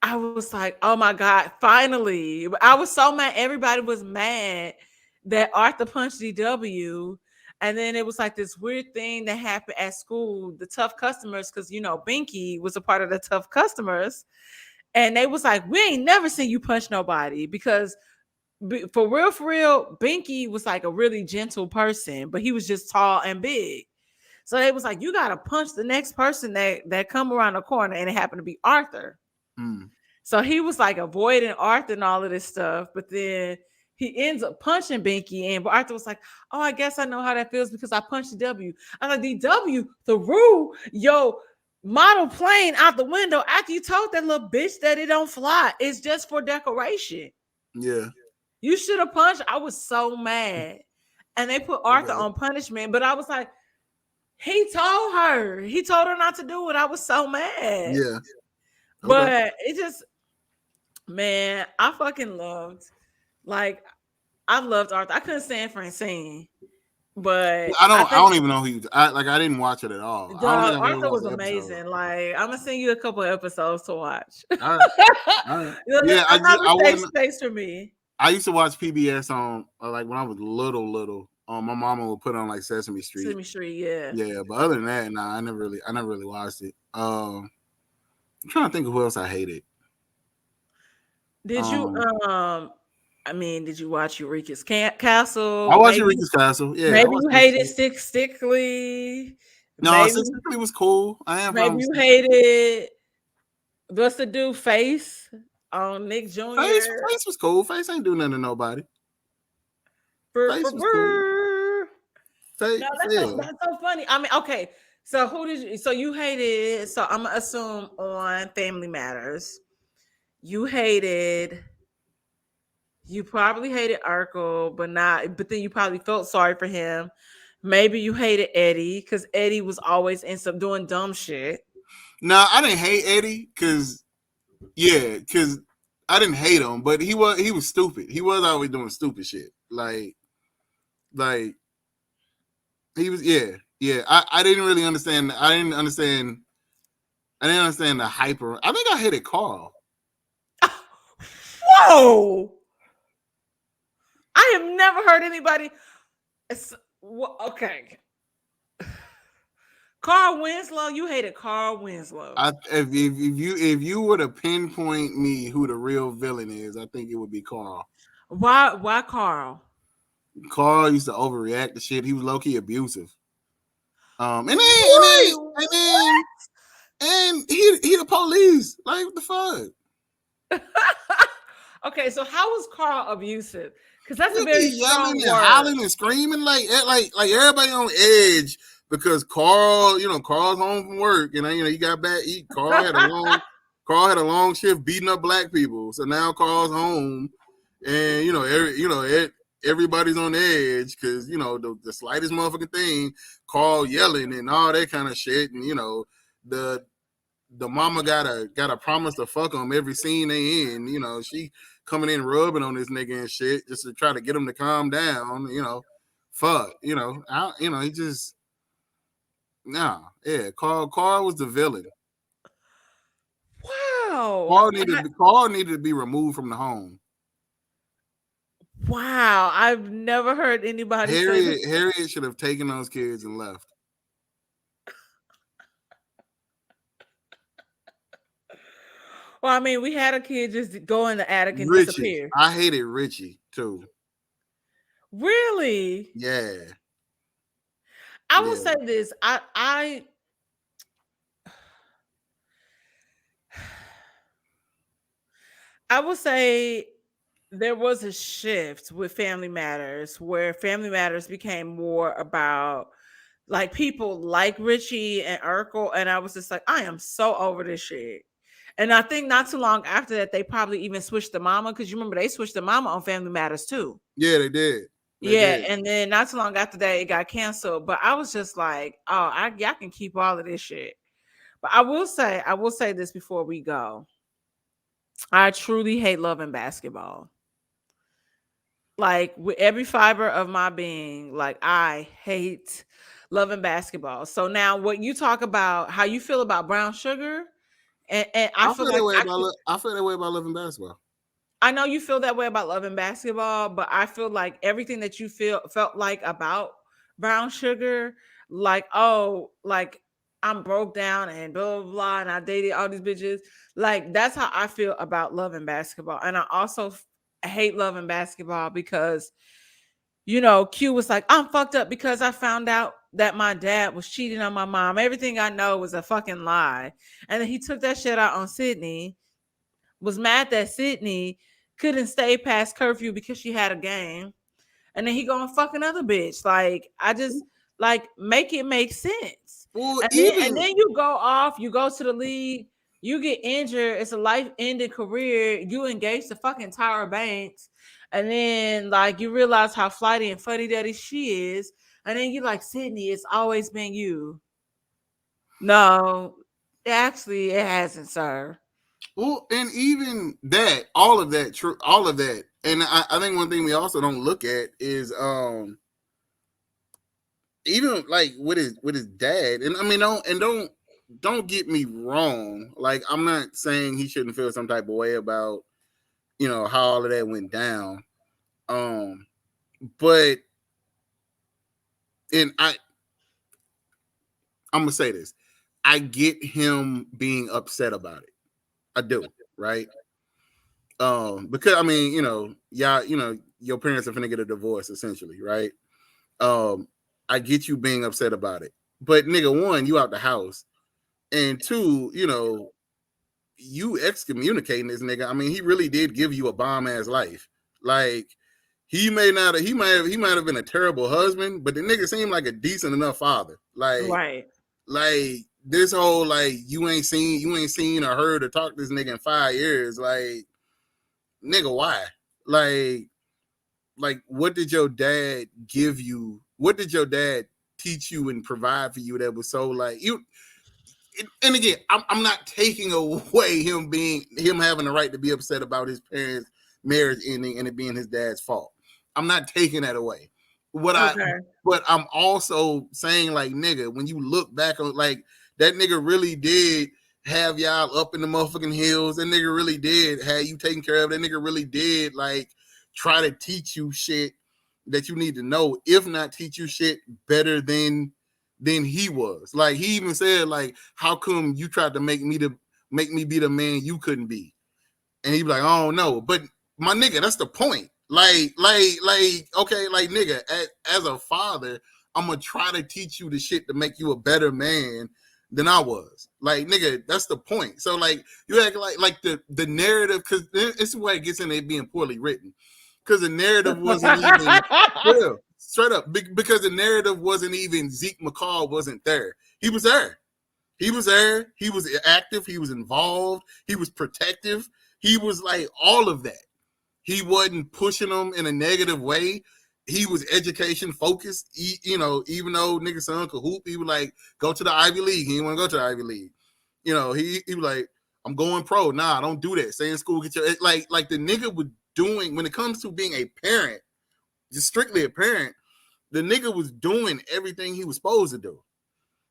I was like, oh my God, finally. I was so mad. Everybody was mad that Arthur punched DW. And then it was like this weird thing that happened at school, the tough customers, because, you know, Binky was a part of the tough customers. And they was like, we ain't never seen you punch nobody, because for real, Binky was like a really gentle person, but he was just tall and big. So they was like, you got to punch the next person that come around the corner. And it happened to be Arthur. So he was like avoiding Arthur and all of this stuff. But then he ends up punching Binky. And Arthur was like, oh, I guess I know how that feels because I punched DW. I'm like, DW, the rule, yo, model plane out the window after you told that little bitch that it don't fly. It's just for decoration.
Yeah.
You should have punched. I was so mad. And they put Arthur on punishment. But I was like, he told her not to do it. I was so mad.
Yeah.
But it just, man, I fucking loved, like, I loved Arthur. I couldn't stand Francine, but
I don't even know who I didn't watch it at all.
Arthur was amazing. Like, I'm gonna send you a couple of episodes to watch.
All right. Yeah,
I space for me.
I used to watch PBS on like when I was little. My mama would put on like Sesame Street.
Sesame Street, yeah.
Yeah, but other than that, nah, I never really watched it. I'm trying to think of who else I hated.
Did you did you watch Eureka's Castle?
I watched Eureka's Castle. Yeah.
Maybe you hated Stickly.
No, Stickly was cool.
Maybe you hated what's the dude Face on Nick Jr.
Face was cool. Face ain't do nothing to nobody. Face was cool.
That's so funny. I mean, okay. So you hated, so I'm gonna assume on Family Matters, you probably hated Urkel, but then you probably felt sorry for him. Maybe you hated Eddie because Eddie was always doing dumb shit.
No, I didn't hate Eddie because I didn't hate him, but he was stupid. He was always doing stupid shit. Like he was, yeah. I didn't really understand. I didn't understand the hyper. I think I hated Carl.
Whoa! I have never heard anybody. Okay. Carl Winslow, you hated Carl Winslow.
If you were to pinpoint me who the real villain is, I think it would be Carl.
Why Carl?
Carl used to overreact to shit. He was low key abusive. And
Boy,
then and he the police. Like what the fuck?
Okay, so how was Carl abusive? Because that's a
He'd
very
be yelling
strong
and
word.
hollering and screaming like everybody on edge because Carl, Carl's home from work, he got back. Carl had a long shift beating up black people. So now Carl's home, and everybody's on edge because the slightest motherfucking thing, Carl yelling and all that kind of shit, and the mama got a promise to fuck him every scene they in. She coming in rubbing on this nigga and shit just to try to get him to calm down. Fuck. He just yeah. Carl was the villain.
Wow.
Carl needed to be removed from the home.
Wow. I've never heard anybody say that.
Harriet should have taken those kids and left.
Well, I mean, we had a kid just go in the attic and
Richie.
disappear.
I hated Richie too.
Really?
Yeah.
I will say this. I will say there was a shift with Family Matters where Family Matters became more about like people like Richie and Urkel, and I was just like, I am so over this shit. And I think not too long after that, they probably even switched the mama because you remember they switched the mama on Family Matters too.
Yeah, they did.
And then not too long after that, it got canceled. But I was just like, oh, y'all can keep all of this shit. But I will say this before we go. I truly hate Love and Basketball. Like with every fiber of my being, like I hate Love and Basketball. So now what you talk about, how you feel about Brown Sugar, and I feel like
I feel that way about Love and Basketball.
I know you feel that way about Love and Basketball, but I feel like everything that you felt like about Brown Sugar, like, oh, like I'm broke down and blah blah blah, and I dated all these bitches. Like that's how I feel about Love and Basketball, and I also hate Love and Basketball because Q was like, I'm fucked up because I found out that my dad was cheating on my mom. Everything I know was a fucking lie, and then he took that shit out on Sydney. Was mad that Sydney couldn't stay past curfew because she had a game, and then he gonna fuck another bitch. Like I just like make it make sense.
Well,
And then you go off, you go to the league, you get injured. It's a life-ending career. You engage to fucking Tyra Banks, and then like you realize how flighty and fuddy duddy she is, and then you like Sydney. It's always been you. No, actually, it hasn't, sir.
Well, and even that, all of that, true, all of that, and I think one thing we also don't look at is even like with his dad, and I mean don't get me wrong, like I'm not saying he shouldn't feel some type of way about how all of that went down, but and I'm gonna say this, I get him being upset about it. I do, right? Because I mean, y'all, your parents are finna get a divorce, essentially, right? I get you being upset about it, but nigga, one, you out the house, and two, you excommunicating this nigga. I mean, he really did give you a bomb ass life. Like he might have been a terrible husband, but the nigga seemed like a decent enough father. Like this whole like you ain't seen or heard or talked to this nigga in 5 years. Like nigga, why? Like what did your dad give you? What did your dad teach you and provide for you that was so like you? And again, I'm not taking away him having the right to be upset about his parents' marriage ending and it being his dad's fault. I'm not taking that away. But I'm also saying, like, nigga, when you look back on, like, that nigga really did have y'all up in the motherfucking hills. That nigga really did have you taken care of. That nigga really did, like, try to teach you shit that you need to know, if not teach you shit better than he was. Like, he even said, like, how come you tried to make me be the man you couldn't be? And he be like, oh no. But my nigga, that's the point. Okay, like nigga, as a father, I'm gonna try to teach you the shit to make you a better man than I was. Like nigga, that's the point. So like you act like the narrative, because this is why it gets in it being poorly written, because the narrative wasn't even real. Straight up, because the narrative wasn't even Zeke McCall wasn't there. He was there. He was there. He was active. He was involved. He was protective. He was like all of that. He wasn't pushing them in a negative way. He was education focused. Even though nigga son could hoop, he would like go to the Ivy League. He didn't want to go to the Ivy League. He was like, I'm going pro. Nah, don't do that. Stay in school. Get your like the nigga was doing when it comes to being a parent, just strictly a parent. The nigga was doing everything he was supposed to do.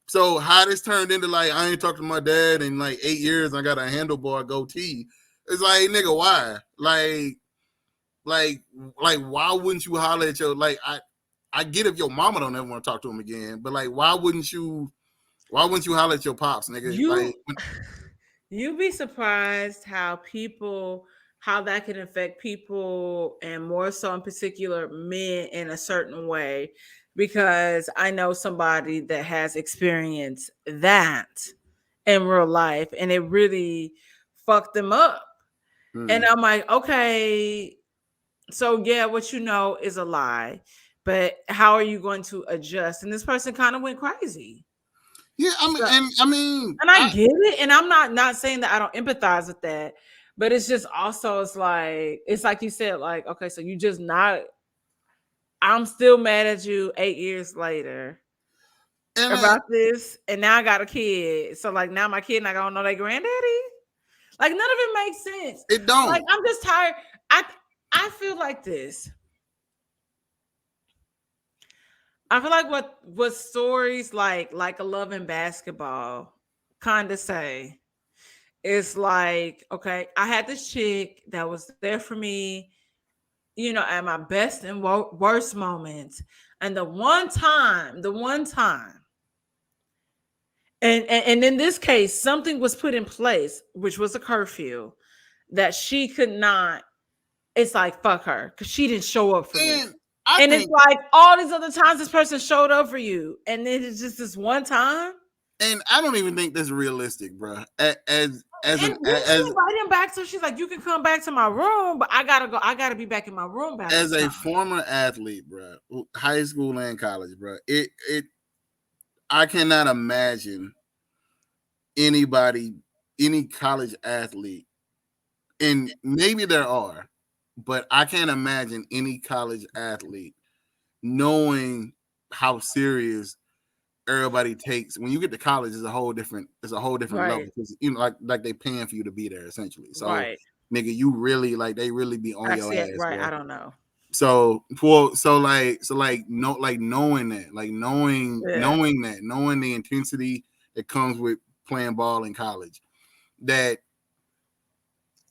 So how this turned into like I ain't talked to my dad in like 8 years. I got a handlebar goatee. It's like nigga, why? Like why wouldn't you holler at your I get if your mama don't ever want to talk to him again, but like why wouldn't you holler at your pops, nigga?
You'd be surprised how that can affect people, and more so in particular men in a certain way, because I know somebody that has experienced that in real life and it really fucked them up. And I'm like, okay, so yeah, what you know is a lie, but how are you going to adjust? And this person kind of went crazy.
Yeah,
and I get it, and I'm not saying that I don't empathize with that, but it's just also it's like you said, like, okay, so you just not. I'm still mad at you 8 years later about this, and now I got a kid, so like now my kid not gonna know their granddaddy. Like none of it makes sense.
It don't.
Like I'm just tired. I feel like this. I feel like what stories like a love and basketball kind of say is like, okay, I had this chick that was there for me, at my best and worst moments. And the one time, and in this case, something was put in place, which was a curfew that she could not. It's like, fuck her, because she didn't show up for me. It's like all these other times this person showed up for you, and then it's just this one time.
And I don't even think that's realistic, bro. As
she invited him back, so she's like, "You can come back to my room, but I gotta go. I gotta be back in my room."
As a former athlete, bro, high school and college, bro, I cannot imagine any college athlete, and maybe there are, but I can't imagine any college athlete knowing how serious everybody takes when you get to college. It's a whole different level, because like they paying for you to be there essentially. So nigga, you really they really be on your ass,
right?
Bro.
I don't know.
So knowing the intensity that comes with playing ball in college, that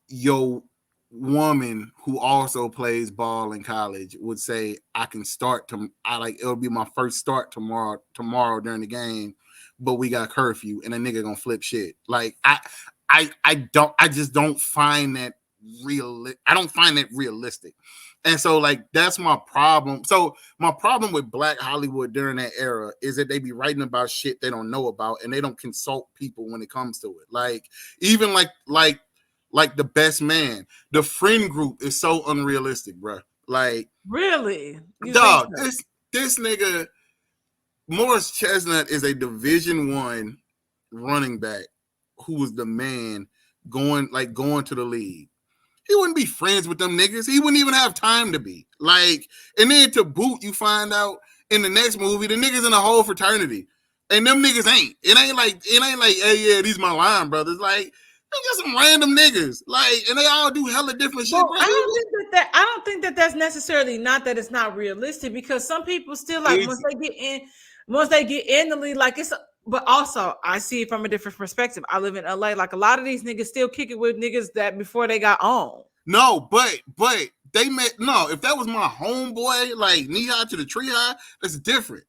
your woman who also plays ball in college would say, it'll be my first start tomorrow during the game, but we got curfew and a nigga gonna flip shit. Like I just don't find that I don't find that realistic. And so like that's my problem. So my problem with Black Hollywood during that era is that they be writing about shit they don't know about, and they don't consult people when it comes to it. Like even like The Best Man, the friend group is so unrealistic, bro. Like
really,
dog, this nigga Morris Chestnut is a Division I running back who was the man going to the league. He wouldn't be friends with them niggas. He wouldn't even have time to be. Like, and then to boot, you find out in the next movie the niggas in a whole fraternity, and them niggas ain't. It ain't like, hey, yeah, these my line brothers. Like, they just some random niggas. Like, and they all do hella different shit. Bro.
I don't think that that's necessarily not that it's not realistic, because some people still like once they get in the league, like it's. But also, I see it from a different perspective. I live in LA. Like a lot of these niggas still kick it with niggas that before they got on.
No, but they met. No, if that was my homeboy, like knee high to the tree high, that's different.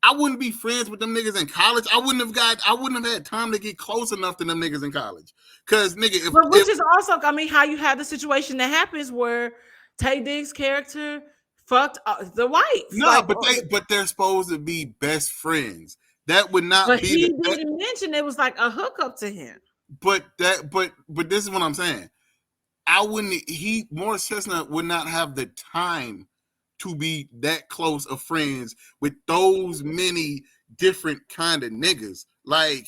I wouldn't be friends with them niggas in college. I wouldn't have had time to get close enough to them niggas in college. Cause nigga,
is also, I mean, how you have the situation that happens where Tay Diggs' character fucked the wife.
No,
Like,
but they're supposed to be best friends. That would not
but
be
he
that,
didn't mention it was like a hookup to him.
but this is what I'm saying. I wouldn't Morris Chestnut would not have the time to be that close of friends with those many different kind of niggas. Like,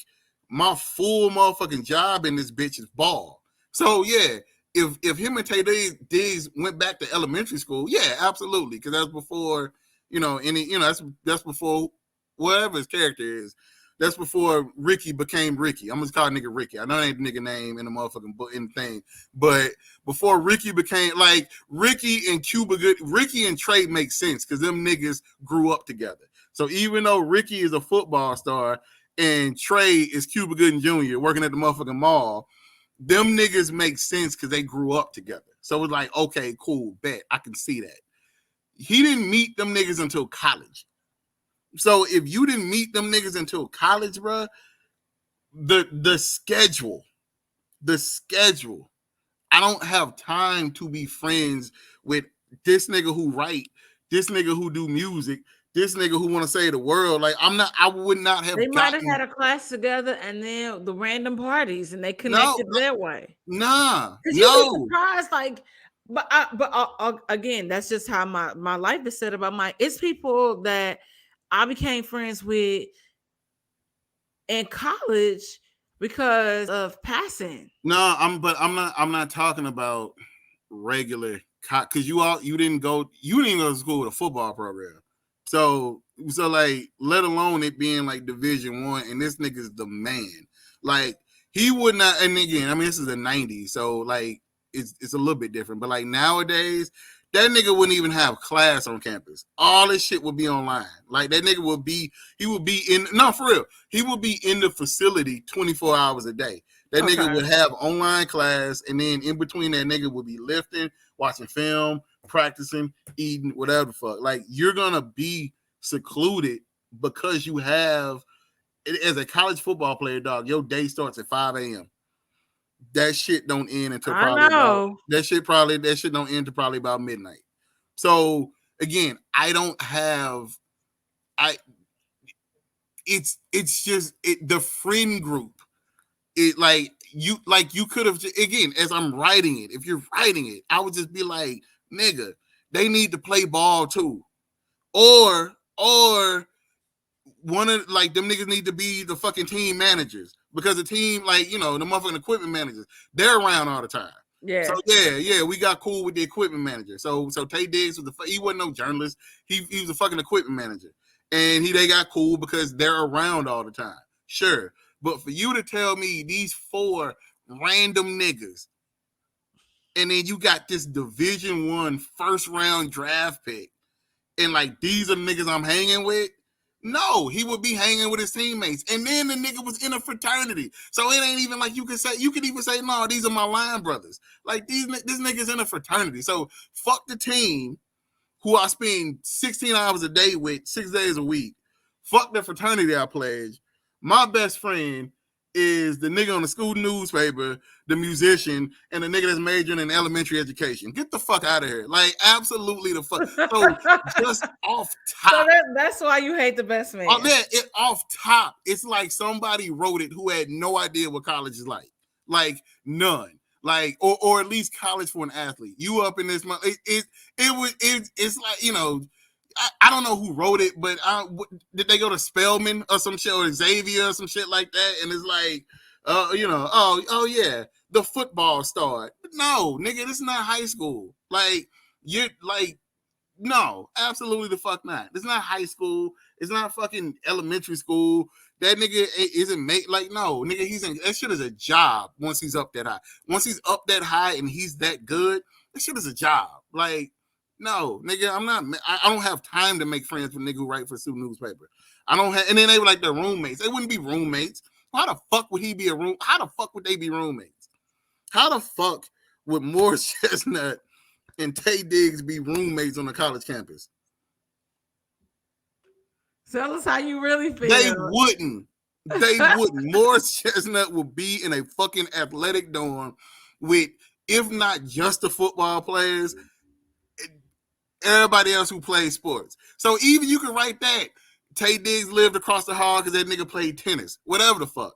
my full motherfucking job in this bitch is ball. So yeah, if him and Tay Diggs went back to elementary school, yeah, absolutely, because that's before that's before whatever his character is. That's before Ricky became Ricky. I'm just calling nigga Ricky. I know that ain't the nigga name in the motherfucking book in the thing, but before Ricky became like Ricky and Cuba Good, Ricky and Trey make sense because them niggas grew up together. So even though Ricky is a football star and Trey is Cuba Gooden Jr. working at the motherfucking mall, them niggas make sense because they grew up together. So it's like, okay, cool, bet. I can see that. He didn't meet them niggas until college. So if you didn't meet them niggas until college, bro, the schedule, I don't have time to be friends with this nigga who write, this nigga who do music, this nigga who want to say the world. Like, I would not have.
They might have had a class together, and then the random parties, and they connected that way.
Nah,
because you'd be surprised. Like, but again, that's just how my life is set about. It's people that I became friends with in college because of passing.
No, I'm not talking about regular because you didn't go to school with a football program. So like, let alone it being like Division I, and this nigga's the man. Like, he would not, and again, I mean, this is the 90s, so like it's a little bit different. But like nowadays, that nigga wouldn't even have class on campus. All this shit would be online. Like, that nigga would be for real. He would be in the facility 24 hours a day. That nigga would have online class, and then in between that nigga would be lifting, watching film, practicing, eating, whatever the fuck. Like, you're gonna be secluded because you have, as a college football player, dog, your day starts at 5 a.m. That shit don't end until probably that shit don't end until probably about midnight. So again, it's just the friend group. It you could have, again, as I'm writing it, if you're writing it, I would just be like, nigga, they need to play ball too. Or one of, like, them niggas need to be the fucking team managers, because the team, like, the motherfucking equipment managers, they're around all the time.
Yeah.
So yeah, we got cool with the equipment manager. So Tay Diggs he wasn't no journalist. He was a fucking equipment manager, and they got cool because they're around all the time. Sure, but for you to tell me these 4 random niggas, and then you got this Division I first round draft pick, and like, these are the niggas I'm hanging with. No, he would be hanging with his teammates. And then the nigga was in a fraternity. So it ain't even like you could even say, no, these are my line brothers. Like, this nigga's in a fraternity. So fuck the team who I spend 16 hours a day with 6 days a week. Fuck the fraternity I pledge. My best friend is the nigga on the school newspaper, the musician, and the nigga that's majoring in elementary education. Get the fuck out of here. Like, absolutely the fuck. So just off top.
So that's why you hate the best man.
Off top, it's like somebody wrote it who had no idea what college is like. Like, none. Like, or at least college for an athlete. You up in this, it's like, I don't know who wrote it, but did they go to Spelman or some shit, or Xavier or some shit like that? And it's like, oh yeah, the football star. No, nigga, this is not high school. Like, you're like, no, absolutely the fuck not. It's not high school. It's not fucking elementary school. That nigga isn't like, no, nigga, that shit is a job once he's up that high. Once he's up that high and he's that good, that shit is a job. Like, no, nigga, I don't have time to make friends with nigga who write for student newspaper. I don't have, and then they were like their roommates. They wouldn't be roommates. How the fuck would he be how the fuck would they be roommates? How the fuck would Morris Chestnut and Tay Diggs be roommates on the college campus?
Tell us how you really feel.
They wouldn't. Morris Chestnut would be in a fucking athletic dorm with, if not just the football players, everybody else who plays sports. So even you can write that. Tay Diggs lived across the hall because that nigga played tennis. Whatever the fuck.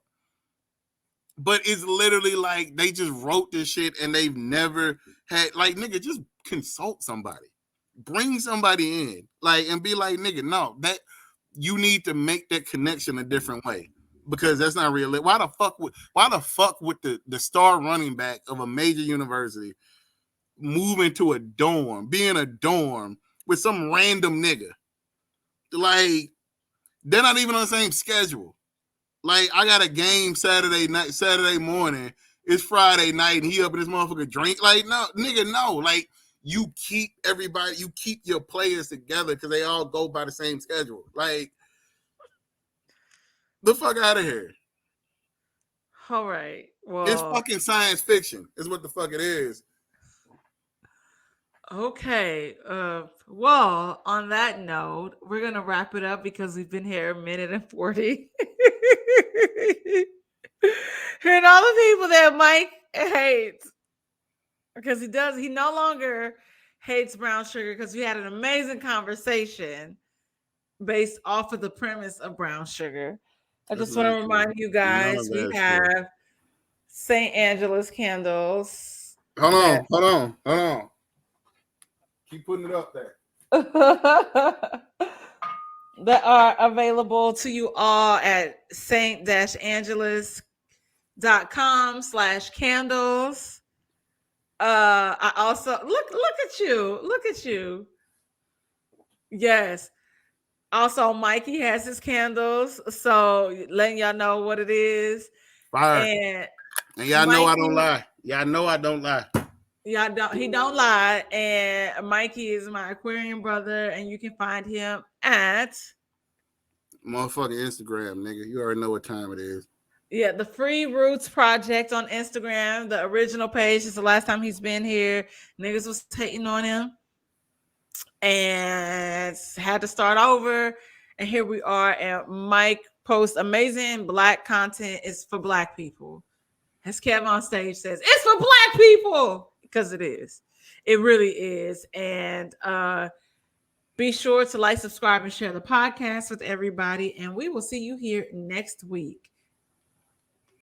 But it's literally like they just wrote this shit and they've never had, like, nigga, just consult somebody. Bring somebody in. Like, and be like, nigga, no, that you need to make that connection a different way. Because that's not real. Why the fuck would the star running back of a major university move into a dorm, be in a dorm with some random nigga? Like, they're not even on the same schedule. Like, I got a game Saturday morning. It's Friday night, and he up in this motherfucker drink. Like, no, nigga, no. Like, you keep your players together because they all go by the same schedule. Like, the fuck out of here.
All right. Well,
it's fucking science fiction. Is what the fuck it is.
Okay. Well, on that note, we're gonna wrap it up because we've been here a minute and 40. Hearing all the people that Mike hates. Because he no longer hates brown sugar because we had an amazing conversation based off of the premise of brown sugar. I just want to remind you guys we have St. Angela's candles.
Hold on. Keep putting it up there.
That are available to you all at saint-angeles.com/candles. I also look at you. Yes. Also, Mikey has his candles, so letting y'all know what it is.
Fire. And y'all know I don't lie. Y'all know I don't lie.
He don't lie. And Mikey is my Aquarian brother, and you can find him at
motherfucking Instagram, nigga. You already know what time it is.
Yeah, the Free Roots Project on Instagram. The original page is the last time he's been here. Niggas was hating on him and had to start over. And here we are. And Mike posts amazing Black content. Is for Black people. As Kev on stage says, it's for Black people. Because it is. It really is. And be sure to like, subscribe, and share the podcast with everybody. And we will see you here next week.